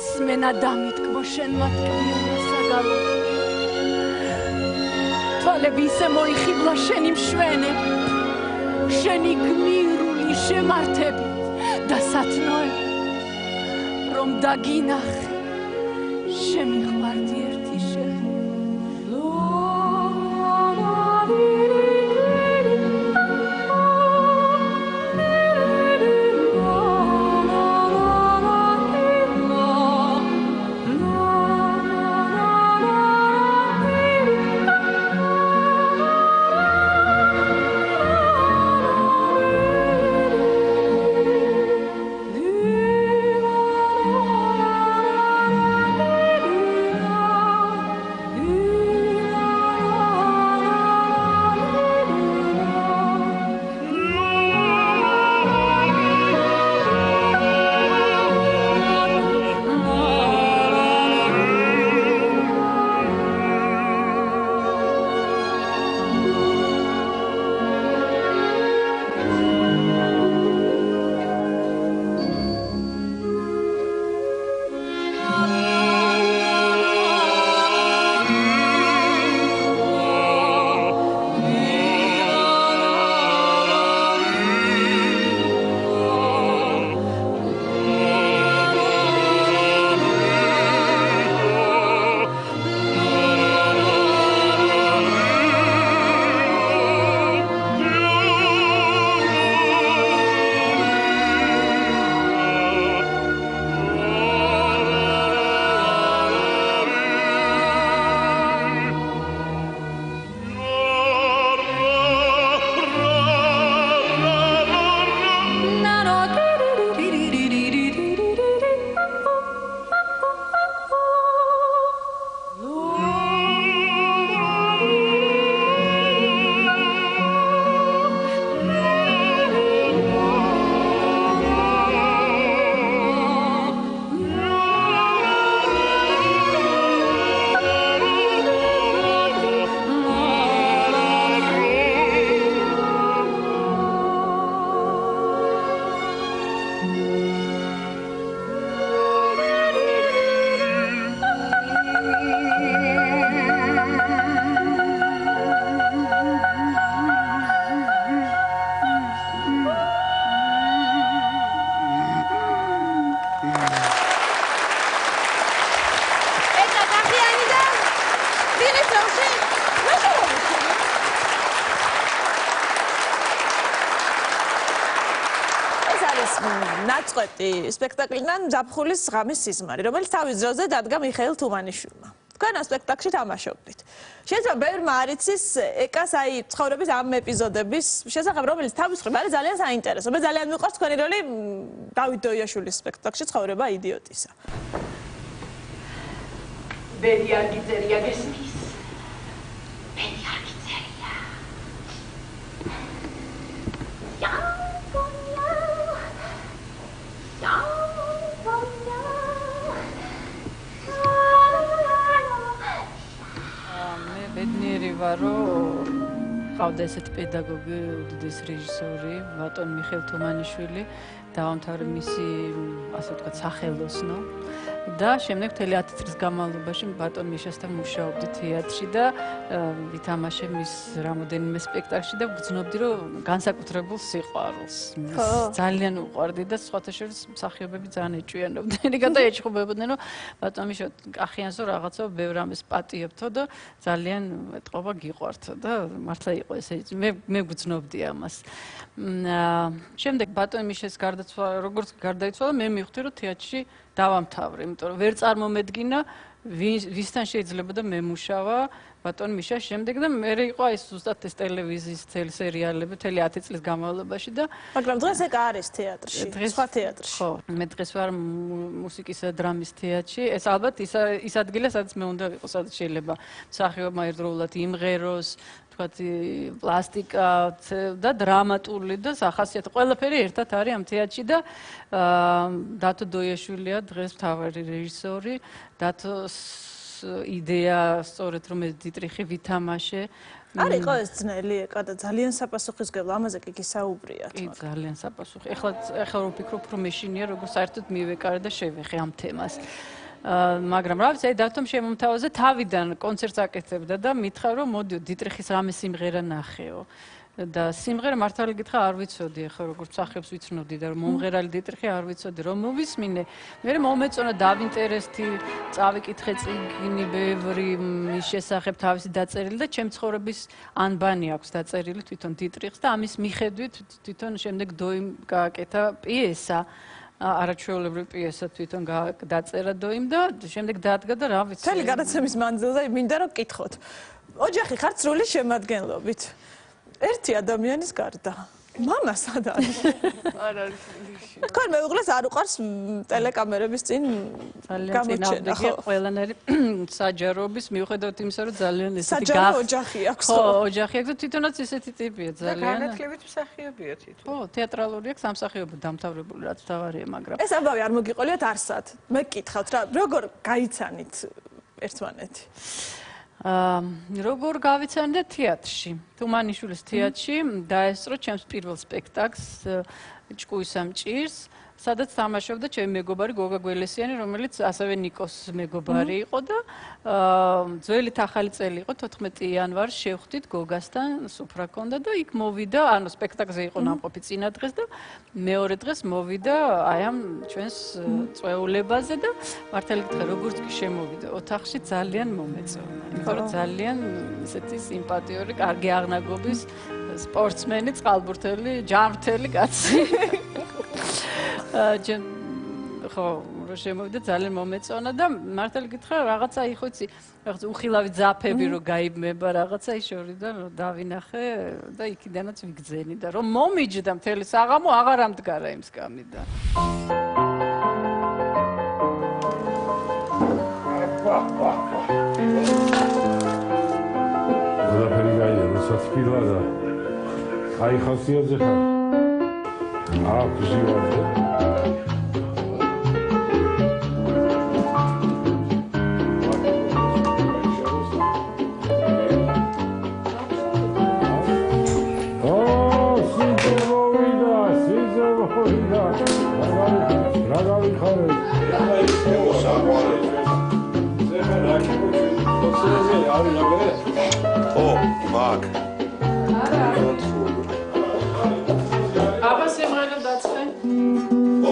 სმენა დამიტკბო შენ მათკბიენა საგალო თვალები ისე მოიხიბლა შენი მშვენე შენი გმირული შემართები და სათნოები რომ დაგინახე შემიყვარდი ერთი შეხი ნაწყვეტი სპექტაკლიდან ზაფხულის ღამის სიზმარი, რომელიც თავის დროზე დადგა მიხეილ თუმანიშვილმა. თქვენ ამ სპექტაკლში თამაშობდით. შეიძლება ბევრმა არ იცის ეკას აი ცხოვრების ამ ეპიზოდების შესახებ, რომელიც თავის მხრივ არის ძალიან საინტერესო. მე ძალიან მიყვარს თქვენი როლი დავით დოიაშვილის სპექტაკლში ცხოვრება იდიოტისა. ბერი არ გიწერია გესმის. ბერი არ გიწერია. მე ბედნიერი ვარ, რომ ყავდა ესეთი პედაგოგი, უდიდეს რეჟისორი, ბატონ მიხეილ თუმანიშვილი, დავამთავრე მისი, ასე ვთქვათ, სახელოსნო. და შემდეგ მთელი 10 წლის განმავლობაში ბატონ მიშასთან მუშაობდი თეატრში და ვითამაშე მის რამოდენიმე სპექტაკლში და ვგრძნობდი, რომ განსაკუთრებულ სიყვარულს. ძალიან უყვარდი და სხვათა შორის მსახიობები ძალიან ეჭვიანობდნენ. რიგად ეჭხუბებოდნენ, რომ ბატონ მიშა კახიანსო რაღაცა ბევრ ამას პატიებთო და ძალიან ეთყობა გიყვართო და მართლა იყო ესე. მე ვგრძნობდი ამას. შემდეგ ბატონ მიშას გარდაცვალა, როგორც გარდაიცვალა, მე მივხვდი, რომ თეატრში დავამთავრე, იმიტომ რომ ვერ წარმომედგინა ვისთან შეიძლება და მემუშავა ბატონ მიშა შემდეგ და მე იყო ეს ზუსტად ეს ტელევიზიის სერიალები მთელი 10 წლის განმავლობაში და მაგრამ დღეს ეგ არის თეატრში, სხვა თეატრში. ხო, მე დღეს ვარ მუსიკისა და დრამის თეატრში. ეს ალბათ ის ადგილი, სადაც მე უნდა ვიყო, სადაც შეიძლება მსახიობმა ერთდროულად იმღეროს, თქვათ პლასტიკა და დრამატული და სახასიათო ყველაფერი ერთად არის ამ თეატრში და დათო დოიაშვილია დღეს მთავარი რეჟისორი. დათოს იდეა სწორედ რომ ეს დიტრიხი ვითამაშე არ იყო ეს ძნელი ეკა და ძალიან საპასუხისმგებლო ამაზე კი გისაუბრიათ. კი, ძალიან საპასუხი. ეხლა რო ვფიქრობ, რომ მეშინია, როგორ საერთოდ მივეკარე და შევეხე ამ თემას. მაგრამ რა ვიცი, დავთომ შემომთავაზე თავიდან კონცერტს აკეთებდა და მითხრა, რომ მოდიო დიტრიხის რამე სიმღერა ნახეო. და სიმღერა მართალი გითხრა არ ვიცოდი, ახლა როგორც სახებს ვიცნობდი და მომღერალი დიტრიხი არ ვიცოდი, რომ მოვისმინე. მე მომეწონა დავინტერესდი, წავიკითხე წიგნი ბევრი მის შესახებ თავისი დაწერილი და ჩემ ცხოვრების ანბანი აქვს დაწერილი თვითონ დიტრიხს და ამის მიხედვით თვითონ შემდეგ დოიმ გააკეთა პიესა. არაჩვეულებრივი პიესა თვითონ დაწერა დოიმ და შემდეგ დადგა და რა ვიცი. მთელი გადაცემის მანძილზე მინდა რომ გკითხოთ. ოჯახი ხართ სრული შემადგენლობით. ერთი ადამიანის გარდა. მამა სად არის? არ არის. თქვენ მეუღლეს არ უყარს ტელეკამერების წინ გამოჩენა, ხო? ყველანაირი საჯაროების მიუხედავად იმისა, რომ ძალიან ესეთი საჯარო ოჯახი აქვს. ხო, ოჯახი აქვს და თვითონაც ესეთი ტიპია ძალიან. განათლებით მსახიობია თვითონ. ხო, თეატრალური აქვს, სამსახიობო დამთავრებული, რაც თავარია, მაგრამ ეს ამბავი არ მოგიყოლიათ არსად. მე გკითხავთ რა, როგორ გაიცანით ერთმანეთი? როგორ გავიცანდა თეატრში. თუმანიშვილის თეატრში დაესწრო ჩემს პირველ სპექტაკლს ჭკუის ამჭირს, სადაც თამაშობდა ჩემი მეგობარი გოგა გველესიანი, რომელიც ასევე ნიკოს მეგობარი იყო და ძველით ახალი წელი იყო 14 იანვარს შევხვდით გოგასთან, სუფრა ქონდა და იქ მოვიდა, ანუ სპექტაკლზე იყო ნამყოფი წინა დღეს და მეორე დღეს მოვიდა აი ამ ჩვენს წვეულებაზე და მართალი გითხრა როგორც კი შემოვიდა ოთახში ძალიან მომეწონა. იმიტომ რომ ძალიან ესეთი სიმპათიური, კარგი აღნაგობის სპორტსმენი, წყალბურთელი, ჯანმრთელი კაცი. ხო, რო შემოვიდა ძალიან მომეწონა და მართალი გითხრა რაღაცა იყო იცი, რაღაცა უხილავი ძაფები რო გაიბმება რაღაცა ის შორიდან რო დავინახე და იქიდანაც ვიგძენი და რომ მომიჯდა მთელი საღამო აღარ ამდგარა იმ სკამიდან. ყველაფერი გაიგე, როდესაც პირა და აი ხასიათზე ხარ. აქვს ზივარზე. ო, მაგ. აბა სიმღერა დაწყე.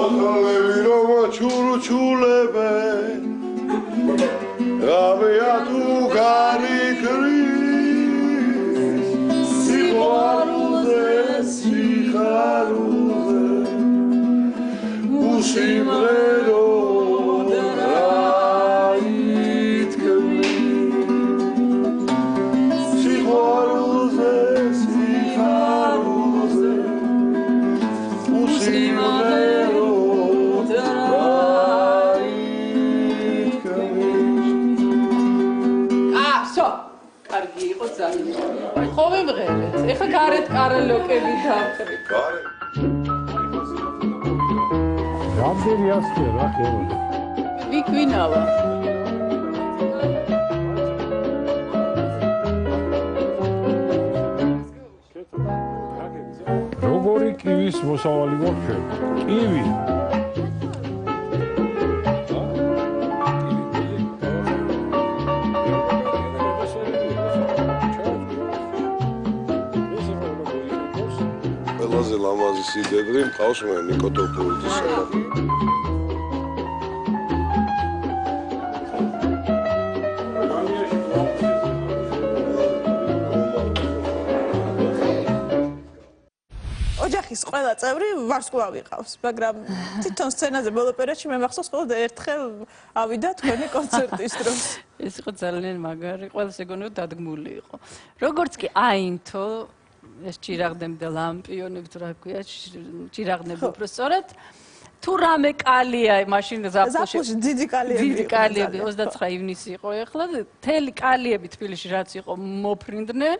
ოთალები რომ ჩურჩულებენ. გამეა თუ გარიქრის. სიყვარულზე, სიხარულზე. უსიმღერო ხო ვიმღერეთ. ეხლა გარეთ კარაოკეები დავხრით. რამდენი ასწია რა ხეო? ვიკვინავა. როგორი კივის მოსავალი გვაქვს ჩვენ? კივი. ყველაზე ლამაზი სიდედრი მყავს მე ნიკოტოპოლიძისა. ოჯახის ყველა წევრი ვარსკვლავი ყავს, მაგრამ თვითონ სცენაზე ბოლო პერიოდში მე მახსოვს ხოლმე ერთხელ ავიდა თქვენი კონცერტის დროს. ეს იყო ძალიან მაგარი, ყველას ეგონია დადგმული იყო. როგორც კი აინთო ეს ჭირაღდები და ლამპიონები თუ რა ქვია, ჭირაღდები უფრო სწორად თუ რამე კალია მაშინ ზაფხულში დიდი კალიები 29 ივნისი იყო ეხლა მთელი კალიები თბილისში რაც იყო მოფრინდნენ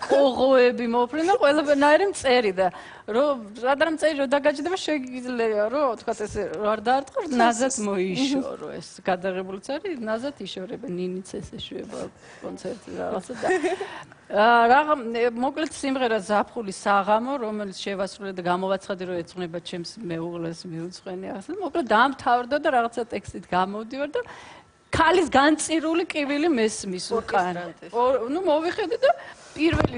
ყოღოები მოფრინდნენ ყველანაირი მწერი და რომ რადგან მწერი რომ დაგაჭდება შეიძლება რომ თქვა ესე არ დაარტყა ნაზად მოიშორო ეს გადაღებულიც არის ნაზად იშორება ნინიც ეს ეშვება კონცერტი რაღაცა და მოკლედ სიმღერა ზაფხულის საღამო რომელიც შევასრულე და გამოვაცხადე რომ ეძღვნება ჩემს მეუღლეს მიუძღვენი ახლა მოკლედ დაამთავრდა და რაღაცა ტექსტით გამოვდივარ და ქალის განწირული კივილი მესმის უკან ნუ მოვიხედე და პირველი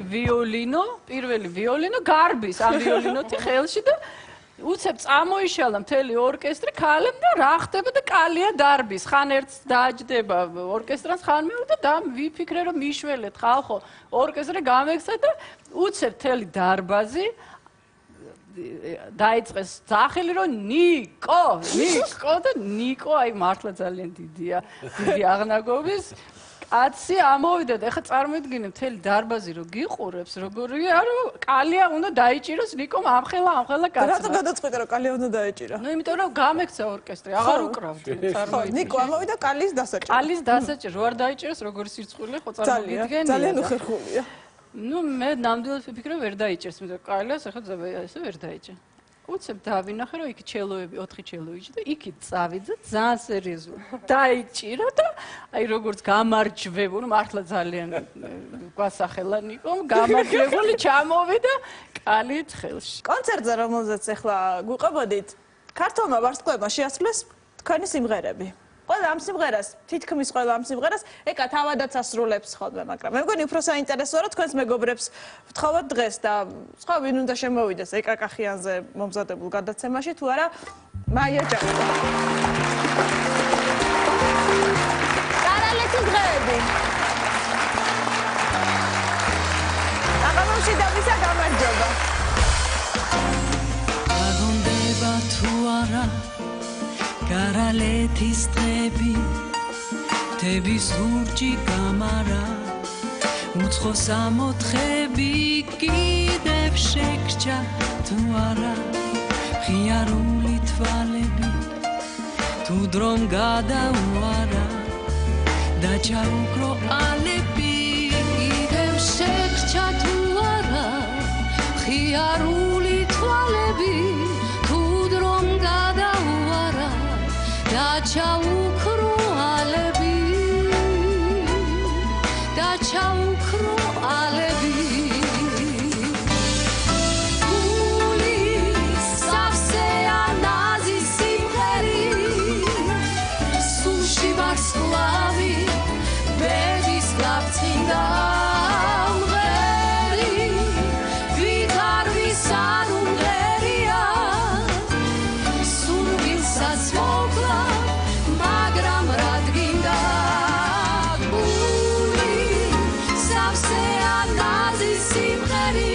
ვიოლინო გარბის ამ ვიოლინოთი ხელში და უცებ წამოიშალა მთელი ორკესტრი ქალებ და რა ხდება და კალია დარბის ხან ერთს დააჯდება ორკესტრას ხან მეორე და ვიფიქრე რომ მიშველეთ ხალხო ორკესტრი გამექცა და უცებ მთელი დარბაზი დაიწყეს სახელი რომ ნიკო და ნიკო აი მართლა ძალიან დიდი აღნაგობის კაცი ამოვიდა და ეხლა წარმოიდგინე მთელი დარბაზი რომ გიყურებს როგორია რომ კალია უნდა დაიჭიროს ნიკომ ამხელა კაცმა რატო გადაწყვიტა რომ კალია უნდა დაიჭირა ნუ იმიტომ რომ გამექცა ორკესტრი აღარ უკრავდი წარმოიდგინე ნიკო ამოვიდა კალის დასაჭერ რო არ დაიჭიროს როგორი სირცხული ხო წარმოგიდგენია ძალიან უხერხულია ნუ მე ნამდვილად ვიფიქრე ვერ დაიჭერს მე კალიას ახლა ესე ვერ დაიჭერ უცებ დავინახე რომ იქ ჩელოები 4 ჩელო იჭდა იქით წავიდა ძალიან სერიოზულად დაიჭირა და აი როგორც გამარჯვებული მართლა ძალიან გვასახელა ნიკომ გამარჯვებული ჩამოვიდა კალით ხელში კონცერტზე რომელზეც ახლა გვიყვებოდით ქართულმა ვარსკვლავებმა შეასრულეს თქვენი სიმღერები ყველა ამ სიმღერას თითქმის ყველა ამ სიმღერას ეკა თავადაც ასრულებს ხოლმე მაგრამ მე მგონი უფრო საინტერესოა რომ თქვენს მეგობრებს ვთხოვოთ დღეს და სხვა ვინ უნდა შემოვიდეს ეკა კახიანზე მომზადებულ გადაცემაში თუ არა მაია ჭავჭავაძე კარალეთის დღეები აღამოში დავისა გამარჯობა აგონდება თუ არა კარალეთის დღეები თების ლურჯი გამარა უცხო სამოთხეები კიდევ შეგრჩა თუ არა ღიარული თვალები თუ დრომ გადაუარა და ჩაუკრო ალები კიდევ შეგრჩა თუ არა ღიარული თვალები თუ დრომ გადაუარა და ჩაუკრო ალები და ჩაუკრო ალები გულის სავსეა ნაზი სიმღერი სულში ვარსკვლავი ბების გაფრთხილდა მღერი ვით არ ვისარუმღერია სურვილსაც მოკლა მაგრამ რადგინდა გულის სავსეა ნაზი სიმღერი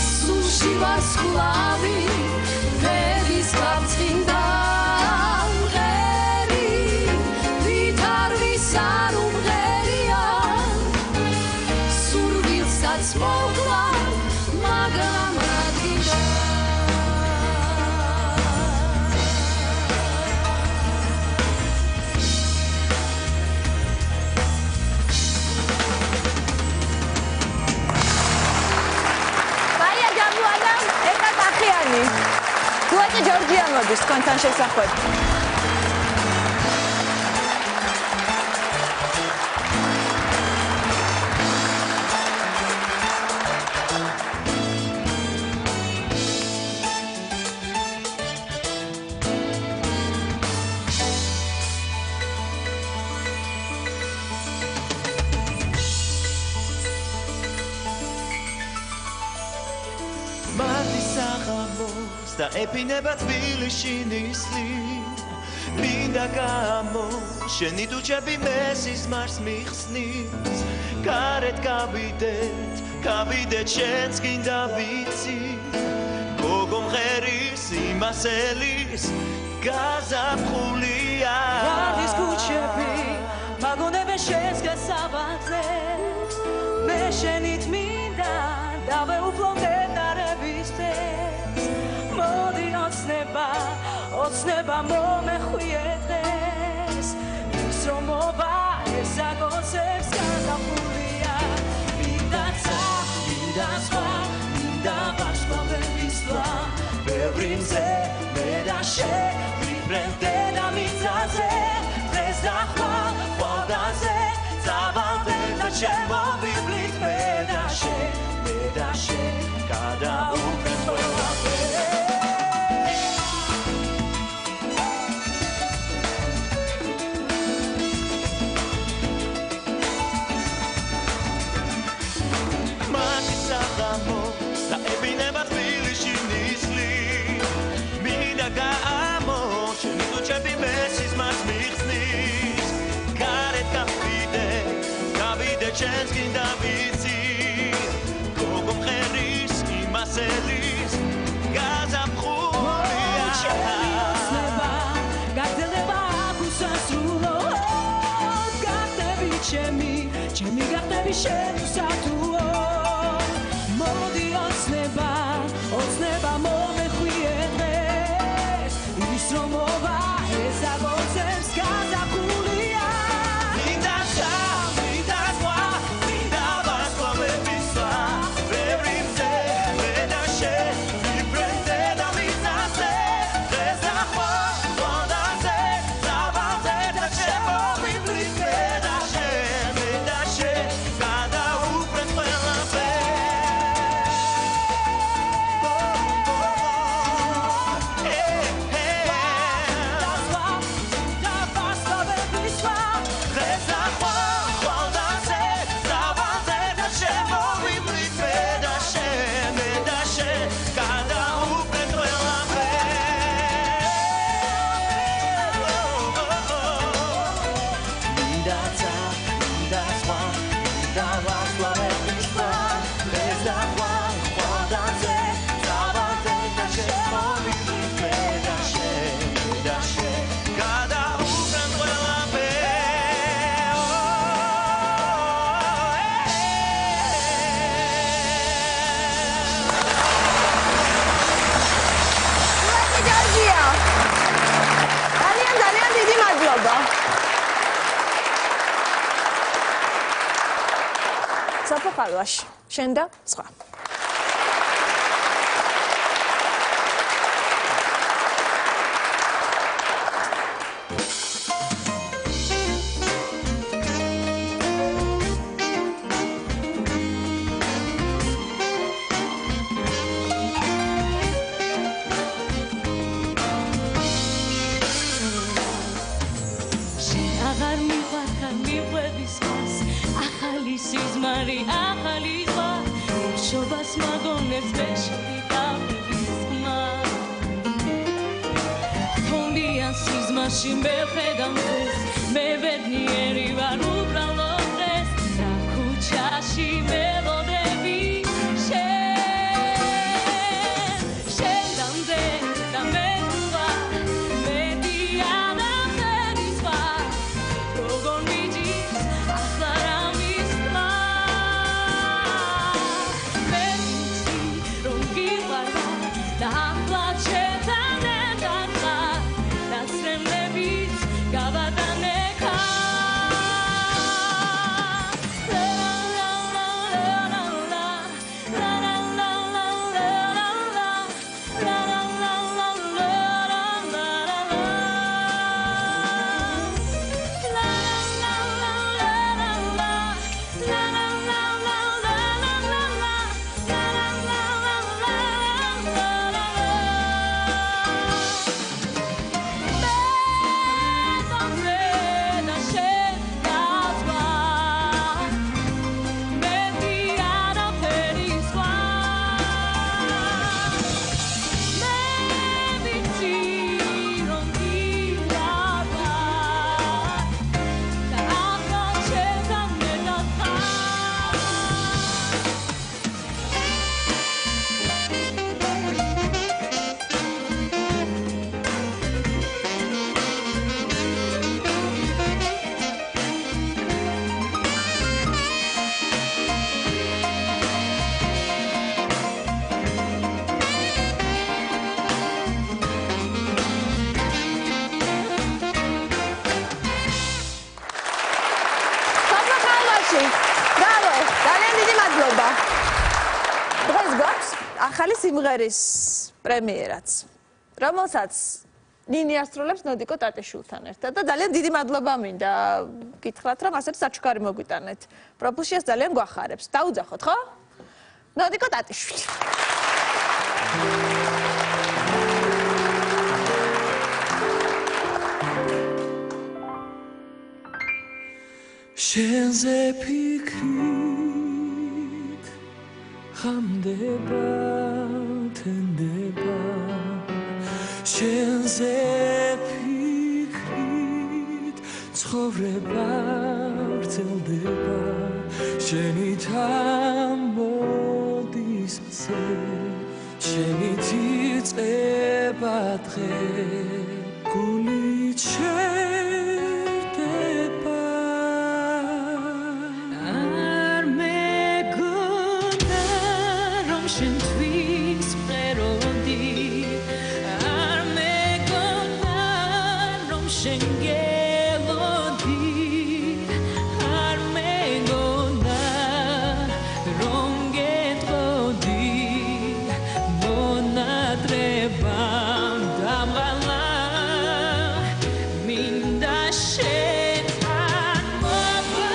სულში ვარსკვლავი ბების გაფრთხილდა მღერი ვით არ ვისარუმღერია სურვილსაც მოკლა მაგრამ რადგინდა მაია ჭავჭავაძე ეკა კახიანი დუეტი ჯორჯია მოდის თქვენთან შესახვევ მარტის საღამოს და ეფინება თბილისში ნისლი მინდა გამო შენი ტუჩები მესისმარს მიხსნის გარეთ გავიდეთ შენს გინდა ვიცი გოგო მღერის იმასელის გაზაფხულია ვარდის ქუჩები მაგონებენ შენს გასაბაძებს მე შენით მინდა დავეუფლო მდედარების წეს მოდი ოცნება ოცნება მომეხვიე დღეს ის რომ მოვა ეს აგოსებს გადაფულია მინდაცა მინდა სხვა მინდა ვარსკვლავებისლა ბევრი მზე მე და შენ ვიფრენდე და მიწაზე დღეს და ხვალდაზე წავალდე და შემოვივლით მე და შენ გადაუხეთ ყველაფერს Chance can davitsi Kogom kheris imaselis Gazam khulia Cheva Gateleba kusasulo Gatevi chemi gatevi shenu satuo Modi osneba momekhuyeres Isromova ezagozes gazam khulia საფოხალვაში შენ და სხვა გვაქვს ახალი სიმღერის პრემიერაც, რომელსაც ნინი ასრულებს ნოდიკო ტატიშვილთან ერთად და ძალიან დიდი მადლობა მინდა გითხრათ, რომ ასეთი საჩუქარი მოგვიტანეთ. პროფილში ეს ძალიან გვახარებს. დაუძახოთ, ხო? ნოდიკო ტატიშვილი. შენზე ფიქრით ხამდება თენდება შენზე ფიქრით ცხოვრება ვრცელდება შენით ამოდის მზე შენით იწყება დღე გულით შერდება არ მეგონა რომ შენთვის მღეროდი არ მეგონა რომ შენ გელოდი არ მეგონა რომ გეტყოდი მონადრებამ დამღალა მინდა შენთან მოვა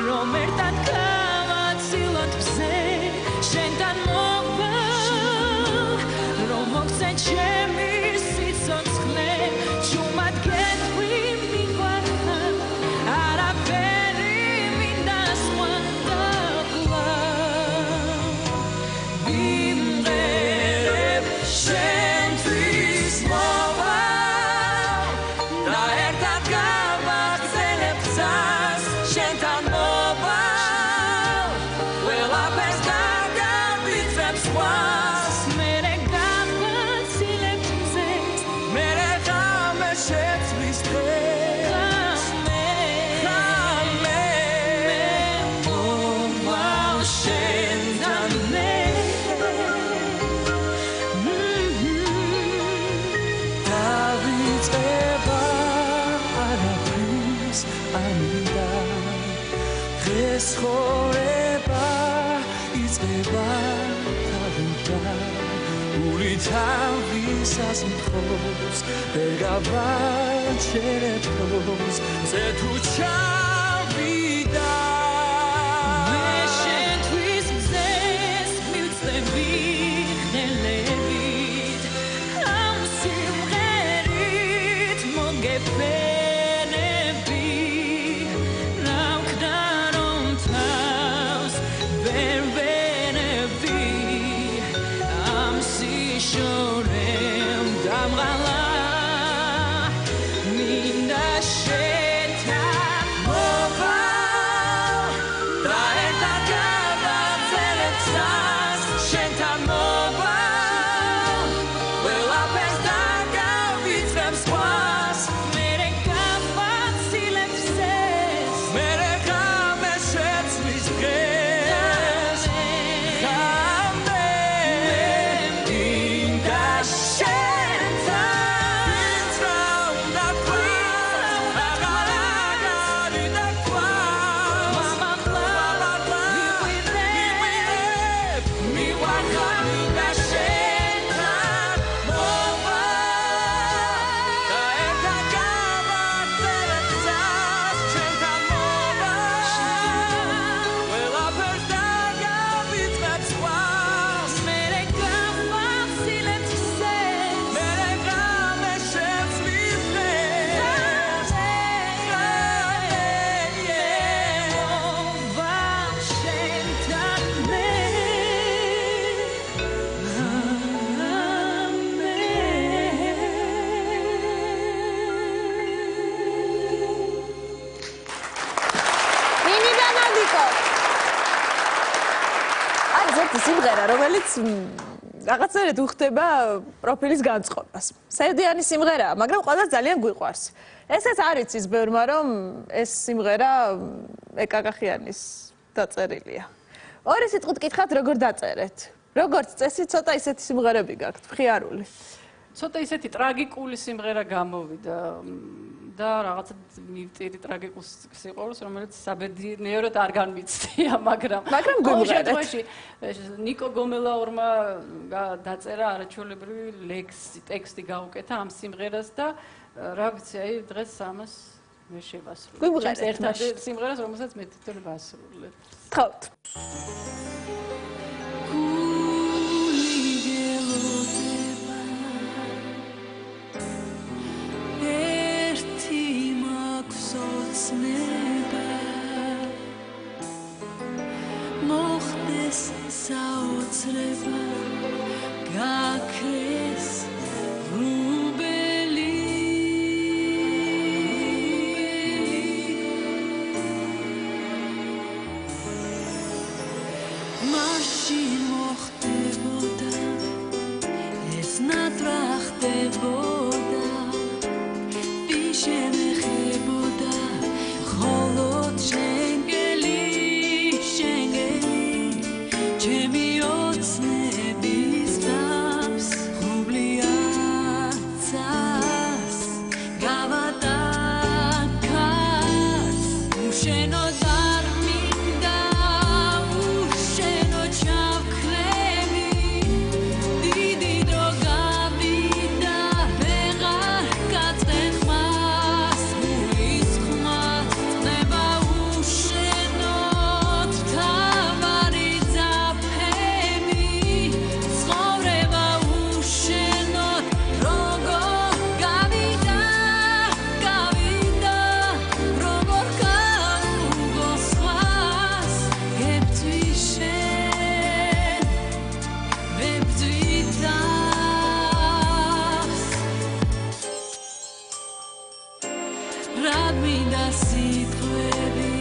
რომ ერთად გავაცილოთ მზე შენთან მოვა რომ მოგცენ ჩემი სიცოცხლე ჩუმად გეტყვი მიყვარხარ არაფერი მინდა სხვა დაკლა ვიმღერებ შენთვის მოვა და ერთად გავაგრძელებ გზას შენთან მოვა ყველაფერს დაგავიწყებ სხვას მერე გავაცილებ მზე მერე ღამე შეცვლის დღე ღამე მოვალ შენთან მე დავიწყება არაფრის ამინდა დღეს ხორება იწყება თავდა ული თავისას მთხოვს ვერ გავაჩერებ თავს ზე თუ ჩავიდა მე შენთვის მზეს მივწევი ხნელებით ამ სიმღერით მოგეფენები რა ვქნა რომ თავს ვერ ვენები ამ სიშორემ დამღალა მინდა შენთან მოვა და ერთად გავაგრძელებ გზას შენთან მოვა ყველაფერს დაგავიწყებ სხვას მერე გავაცილებ მზეს მერე ღამე შეცვლის დღეს ღამე მინდა შენთან ვინც რა უნდა თქვას აღარ და თქვას მამახლა ვიყვირებ მიყვარხარ მინდა შენთან მოვა და ერთად გავაგრძელებ გზას შენთან მოვა ყველაფერს დაგავიწყებ სხვას მერე გავაცილებ მზეს მერე ღამე შეცვლის დღეს მოვა შენთან მე ნინი და ნოდიკო. არის ერთი სიმღერა, რომელიც რაღაცნაირად უხდება პროფილის განწყობას. საერთიანი სიმღერაა, მაგრამ ყველას ძალიან გვიყვარს. ესეც არის ის ბევრმა, რომ ეს სიმღერა ეკაკახიანის დაწერილია. ორი სიტყვით გითხრათ, როგორ დაწერეთ? როგორც წესი, ცოტა ისეთი სიმღერები გაქვთ, მხიარული. ცოტა ისეთი ტრაგიკული სიმღერა გამოვიდა და რაღაცა მივტირი ტრაგიკულ სიყვარულს, რომელიც საბედნიეროდ არ განმიცდია, მაგრამ გვიმღერეთ. ნიკო გომელაურმა დაწერა არაჩვეულებრივი ტექსტი გაუკეთა ამ სიმღერას და რა ვიცი, აი დღეს ამას მე შევასრულე. გვიმღერეთ ერთ-ერთ სიმღერას, რომელსაც მე თვითონ ვასრულებ. თხოვთ. მოხდეს საოცრება გაქრეს რუბელი მაშინ მოხდებოდა ეს ნატრა ხდებოდა ვიშენ ეხებოდა მხოლოდ შენგელი ჩემი ოცნების დავს ღრუბლიაცას გავატაკაც უშენო არ მინდა უშენო ჩავქრები დიდი დრო გავიდა ვეღარ გაწეხმას გულის ხმას ნება უშენოდ თავარი Radminda sitqvები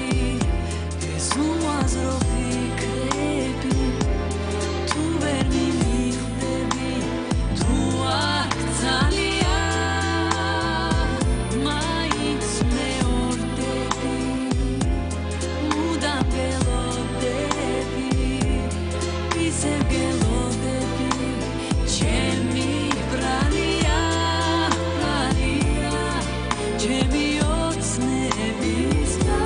ეს უაზრო ფიქრები თუ ვერ მიმიხდები თუ არ ძალიან მაინც მეორდები მუდამ გელოდები ისევ გელოდები ჩემი ბრალია ბრალია ჩემი ოცნების და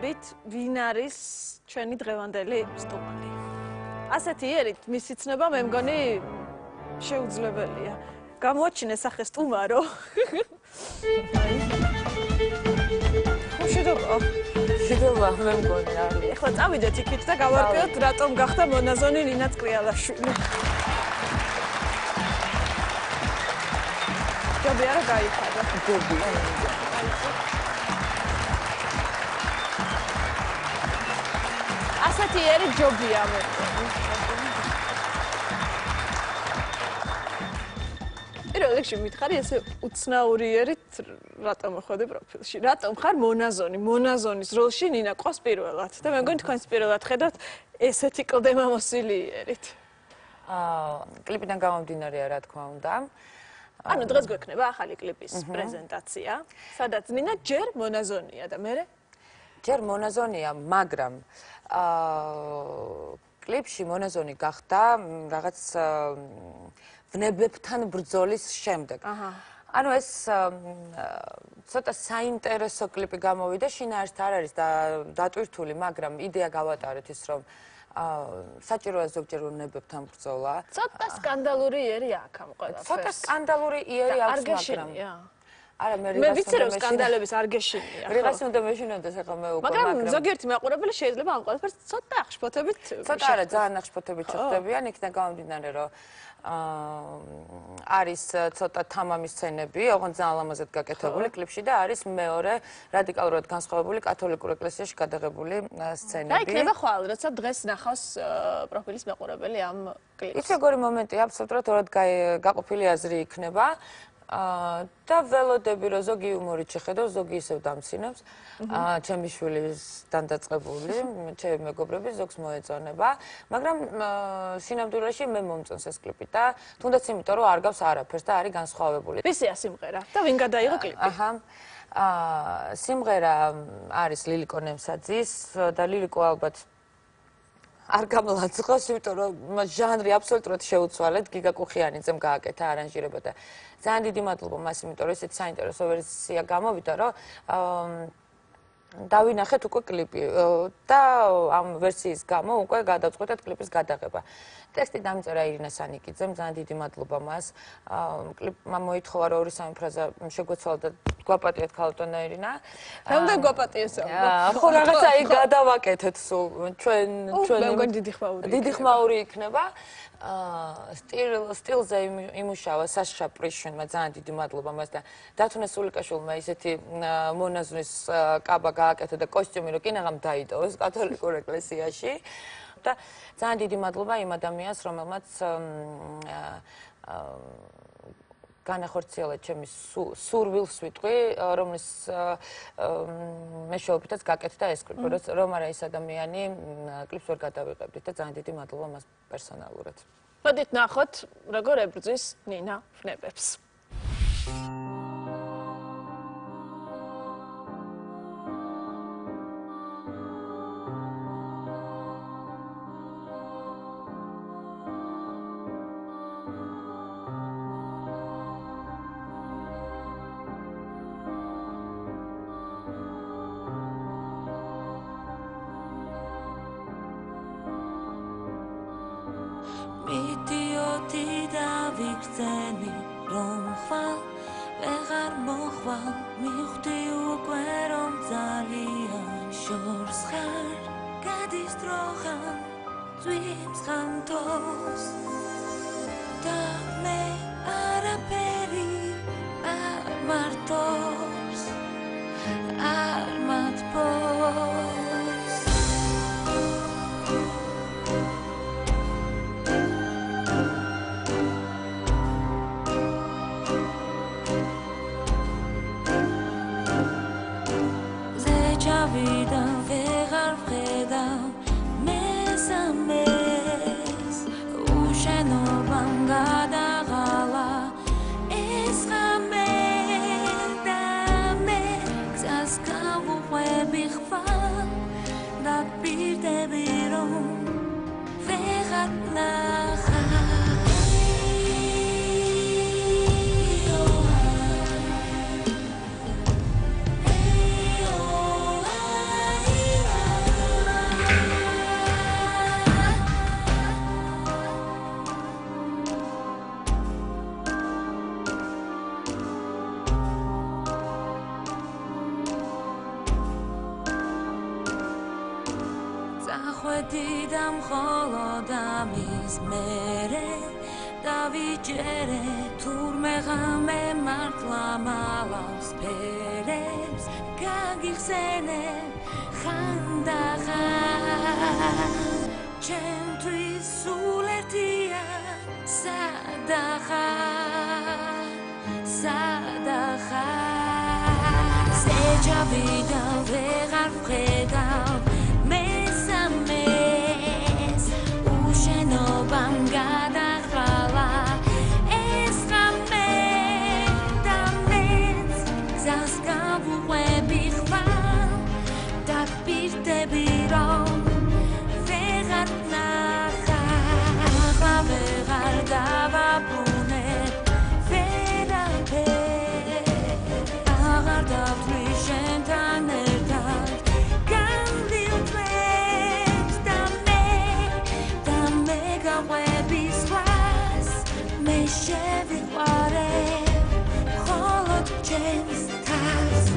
გეტყვით, ვინ არის ჩვენი დღევანდელი სტუმარი. ასეთი იერით მისი ცნობა მე მგონი შეუძლებელია. გამოაჩინე სახე სტუმარო. შედობა მე მგონი არის. ეხლა წავიდეთ იქით და გავარკვიოთ რატომ გახდა მონაზონი ნინა წკრიალაშვილი. ჯობია რა გაიხადა. ჯობია. ასეთი ერი ჯობია მე. პირველ რიგში მითხარი ესე უცნაური ერით რატომ მოხვედი პროფილში? რატომ ხარ მონაზონი? მონაზონის როლში ნინა ყავს პირველად და მე მგონი თქვენს პირველად ხედავთ ესეთი კლდემამოსილი ერით. კლიპიდან გამომდინარეა რა თქმა უნდა. ანუ დღეს გვექნება ახალი კლიპის პრეზენტაცია, სადაც ნინა ჯერ მონაზონია და მე ჯერ მონაზონია, მაგრამ კლიპში მონაზონი გახდა რაღაც ვნებებთან ბრძოლის შემდეგ. ანუ ეს ცოტა საინტერესო კლიპი გამოვიდა, შინაარსით არ არის დატვირთული, მაგრამ იდეა გავატარეთ ის, რომ საჭიროა ზოგჯერ ვნებებთან ბრძოლა. ცოტა სკანდალური იერი აქვს ამ ყველაფერს. ცოტა სკანდალური იერი აქვს, მაგრამ არა მე ვიცი რომ სკანდალების არ გეშინია. რიღაც უნდა მეშინოდეს ახლა მე უკვე, მაგრამ ზოგიერთი მაყურებელი შეიძლება ამ ყველაფერს ცოტა აღშფოთებით ცოტა არა, ძალიან აღშფოთებით შეხვდებიან, იქიდან გამომდინარე რომ არის ცოტა თამამი სცენები, ოღონდ ძალიან ლამაზად გაკეთებული კლიპში და არის მეორე რადიკალურად განსხვავებული კათოლიკურ ეკლესიაში გადაღებული სცენები. რა იქნება ხვალ, როცა დღეს ნახავს პროფილის მაყურებელი ამ კლიპს? ის როგორი მომენტია, აბსოლუტურად ორად გაყოფილი აზრი იქნება. და ველოდები რომ ზოგი იუმორით შეხედავს, ზოგი ისევ დამცინებს. ჩემი შვილისთან დაწყებული, ჩემი მეგობრები ზოგს მოეწონება, მაგრამ სინამდვილეში მე მომწონს ეს კლიპი და თუნდაც იმიტომ რომ არ გავს არაფერს და არის განსხვავებული. ვისია სიმღერა და ვინ გადაიღო კლიპი? სიმღერა არის ლილიკო ნემსაძის და ლილიკო ალბათ არ გამლაძღავს, იმიტომ რომ ჟანრი აბსოლუტურად შეუცვალეთ, გიგა კუხიანიძემ გააკეთა არანჟირება და ძალიან დიდი მადლობა მას, იმიტომ რომ ესეთი საინტერესო ვერსია გამოვიდა, რომ დავინახეთ უკვე კლიპი და ამ ვერსიის გამო უკვე გადავწყვეტეთ კლიპის გადაღება. ტექსტი დამწერა ირინა სანიკიძემ, ძალიან დიდი მადლობა მას. კლიპმა მოითხოვა რომ 2-3 ფრაზა შეგვეცვალა და გვაპატიეთ ქალბატონო ირინა. რამდენ გვაპატიეს? ხო რაღაცა იქ გადავაკეთეთ სულ ჩვენ დიდი ხმაური იქნება. სტილზე იმუშავა საშა პრიშინმა, ძალიან დიდი მადლობა მას და დათუნე სულიკაშვილმა ისეთი მონაზონის კაბა გააკეთა და კოსტიუმი რო კინაღამ დაიტოვეს კათოლიკურ ეკლესიაში და ძალიან დიდი მადლობა იმ ადამიანს, რომელმაც განახორციელა ჩემი სურვილს ვიტყვი, რომლის მეშვეობითაც გაკეთდა ეს კლიპი, რომ არა ის ადამიანი კლიპს ვერ გადავიღებდით და ძალიან დიდი მადლობა მას პერსონალურად. მოდით ნახოთ, როგორ ებრძვის ნინა ვნებებს. მიდიოდი და ვიგრძენი რომ ხვალ ვეღარ მოხვალ მივხვდი უკვე რომ ძალიან შორს ხარ გადის დროხა წვიმს ხანთოს და მე არაფერი არ მარტოს არ მათბოს vida vegar freda mesames usheno bangada და მხოლოდ ამის მერე დავიჯერე თურმე ღამე მართლა მალავს ფერებს გაგიხსენებ ხანდახან ჩემთვის სულ ერთია სადახარ სეჯავიდან ვეღარ ვხედავ მესამეს უშენობამ გადახვალა ეს ღამე და მეც გზას გავუყვები ხვალ დაპირდები რომ ვეღარ ნახავ ახლა ვეღარ დავაბრუნებ აღარ დავთვლი შენთან ერთად განდილ დღეს და მე გავყვები სხვას მე შევიყვარებ მხოლოდ ჩემს თავს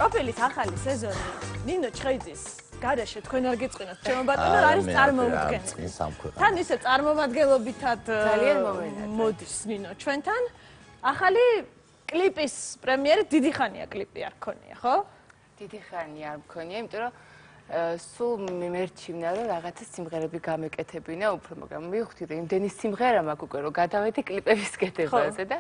ოპელის ახალი სეზონი ნინო ჩხეიძის გარეშე თქვენ არ გეწყინოთ ჩემო ბატონო რა არის წარმოუდგენელი თან ისე წარმომადგენლობითად ძალიან მოდის ნინო ჩვენთან ახალი კლიპის პრემიერი დიდი ხანია კლიპი არ ქონია ხო დიდი ხანია არ მქონია იმიტომ რომ სულ მიმერჩივნა რომ რაღაცა სიმღერები გამეკეთებინა უფრო მაგრამ მივხვდი რომ იმდენი სიმღერა მაქვს უკვე რომ გადავედი კლიპების კეთებაზე და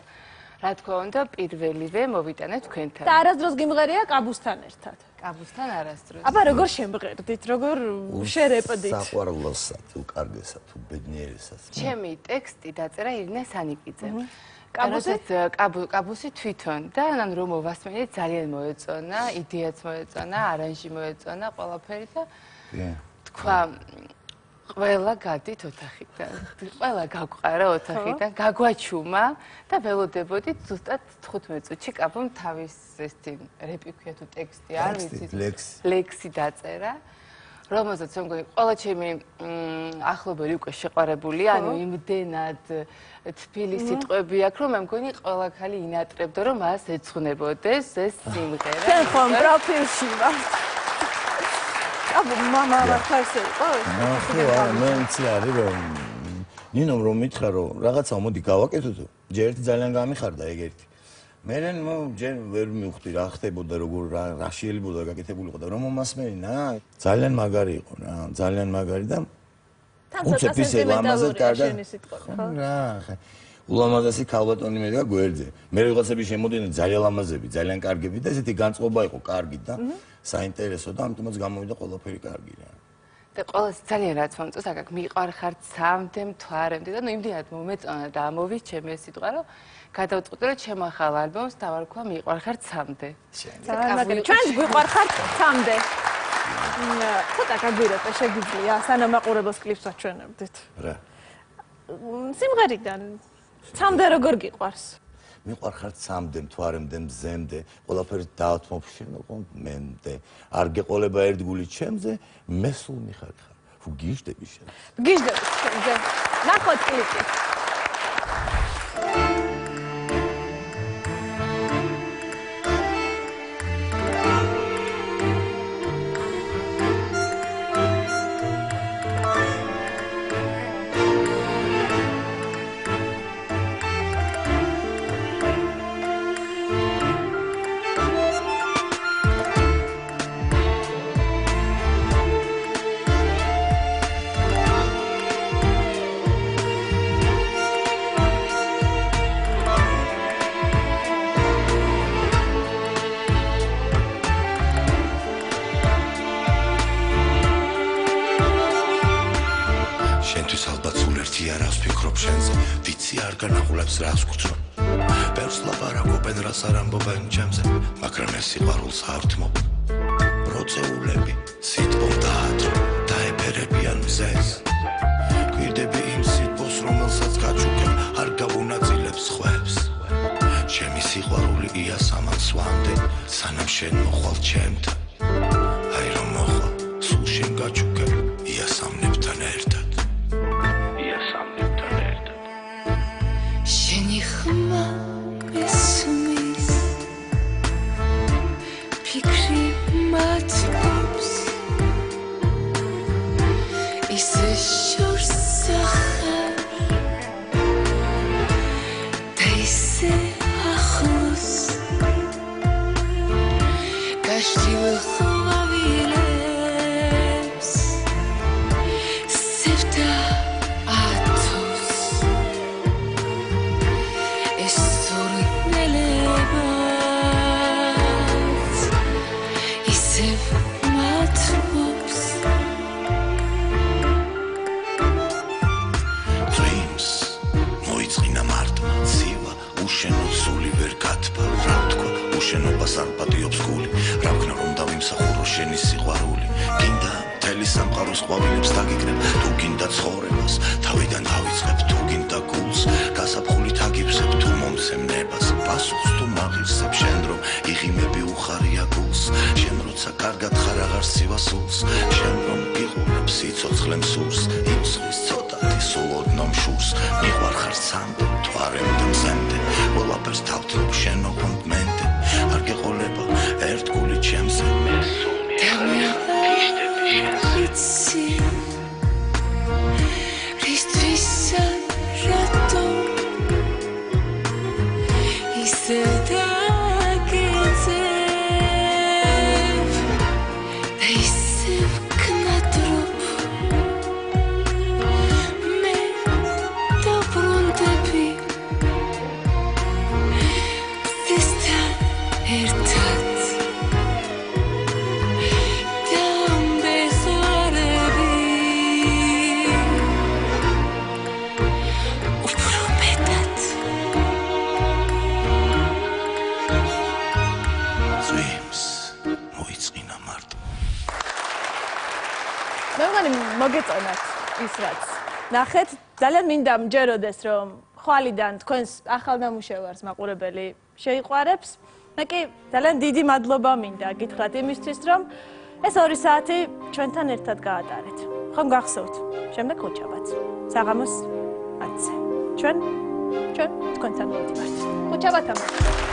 რა თქმა უნდა პირველივე მოვიტანეთ თქვენთან და არასდროს გიმღერია კაბუსთან ერთად კაბუსთან არასდროს აბა როგორ შემღერდით როგორ შერეპდით საყვარლოსა თუ კარგესა თუ ბედნიერესა ჩემი ტექსტი დაწერა ირინა სანიკიძემ კაბუსი თვითონ და ანუ რომ მოვასმენით ძალიან მოეწონა იდეაც მოეწონა არანჟი მოეწონა ყველაფერი და თქვა ყველა გადით ოთახიდან ყველა გაგვყარა ოთახიდან გაგვაჩუმა და ველოდებოდით ზუსტად 15 წუთში კაბომ თავის ესეთი რეპიქვია თუ ტექსტი არ ვიცით ლექსი დაწერა რომელზეც მე მგონი ყველა ჩემი ახლობელი უკვე შეყვარებულია ანუ იმდენად თბილი სიტყვები აქვს რომ მე მგონი ყველა ხალი ინატრებდა რომ მას ეცხუნებოდეს ეს სიმღერა ჩვენ ხომ პროფილში ვართ აბა მამა ვარხარსე იყო მე ვიცი არის რომ ნინომ რომ მითხრა რომ რაღაცა მოდი გავაკეთოთ ჯერ ერთი ძალიან გამიხარდა ეგ ერთი მერენ ჯერ ვერ მივხვდი რა ხდებოდა როგორ რა შეიძლება გაკეთებულიყო და რომ მომასმენინა ძალიან მაგარი იყო რა ძალიან მაგარი და უცებ ისე ლამაზად კარგად რა ულამაზესი ქალბატონი მე და გვერდზე. მე რაღაცები შემოდიდნენ ძალიან ლამაზები, ძალიან კარგები და ესეთი განწყობა იყო კარგი და საინტერესო და ამიტომაც გამოვიდა ყველაფერი კარგი რა. და ყველას ძალიან რაც მომწონს, აკაკ მიყვარხარ ცამდე, მთვარემდე და ნუ იმდენად მომეწონა და ამოვით ჩემი ეს სიტყვა, რომ გადავწყვიტე რომ ჩემ ახალ ალბომს დავარქვა მიყვარხარ ცამდე. ჩვენს გვიყვარხართ ცამდე. ცოტა გაგვირატე შეგიძლია, სანამ მაყურებელს კლიპს აჩვენებდით. რა. სიმღერიდან ცამდე როგორ გიყვარს? მიყვარხარ ცამდე, მთვარემდე, მზემდე, ყველაფერი დაათმობ შენო მენდე. არ გეყოლება ერთგული ჩემზე, მე სულ მიხარხარ. თუ გიჟდები შენ. გიჟდები შენზე. ნახოთ კლიპი. შენთვის ალბათ სულ ერთი არავს ფიქრობ შენზე ვიცი არ განახულებს რას გვწვენ ბევრს ლაპარაკობენ რას არ ამბობენ ჩემზე მაგრამ ეს სიყვარულს ავთმობ პროცეულები სიტყვა დაადრო დაეფერებიან მზეს გვირდები იმ სიტყვას რომელსაც გაჩუქებ არ გავუნაწილებს ხვებს ჩემი სიყვარული იასამან სვამდე სანამ შენ მოხვალ ჩემთან აი რომ მოხვალ სულ შენ გაჩუქებ იასამნებთან ერთად შენი ხმა მესმის ფიქრი მათობს ისე შორს ახარ და ისე ახლოს გაშლილ ხვავილებს სევდა შენობას არ პატიობს გული რა ვქნა რომ დავიმსახურო შენი სიყვარული გინდა მთელი სამყაროს ყვავილებს დაგიკრებ თუ გინდა ცხოვრებას თავიდან დავიწყებ თუ გინდა გულს გასაფხულით აგიფსებ თუ მომცემ ნებას პასუხს თუ მაღირსებ შენ რომ იღიმები უხარია გულს შენ როცა კარგად ხარ აღარ სივასულს შენ რომ გიყურებ სიცოცხლე მსურს იმ ზღვის ცოტათი სულ ოდნავ შურს მიყვარხარ სამდე მთვარემდე მზემდე ყველაფერს დავთმობ შენ ოღონდ მენდე არ გეყოლება ერთგული ჩემზე მე სულ მიხარხარ გიჟდები შენზე რისთვის რატო ისე დაგეძებ და ისე ვკნადრობ მე დაბრუნდები ზესთან ერთად მოგეწონათ ის რაც ნახეთ ძალიან მინდა მჯეროდეს რომ ხვალიდან თქვენს ახალ ნამუშევარს მაყურებელი შეიყვარებს მე კი ძალიან დიდი მადლობა მინდა გითხრათ იმისთვის რომ ეს 2 საათი ჩვენთან ერთად გაატარეთ ხომ გახსოვთ შემდეგ ხუთშაბათს საღამოს 10-ზე ჩვენ თქვენთან მოვდივართ ხუთშაბათ ამბობთ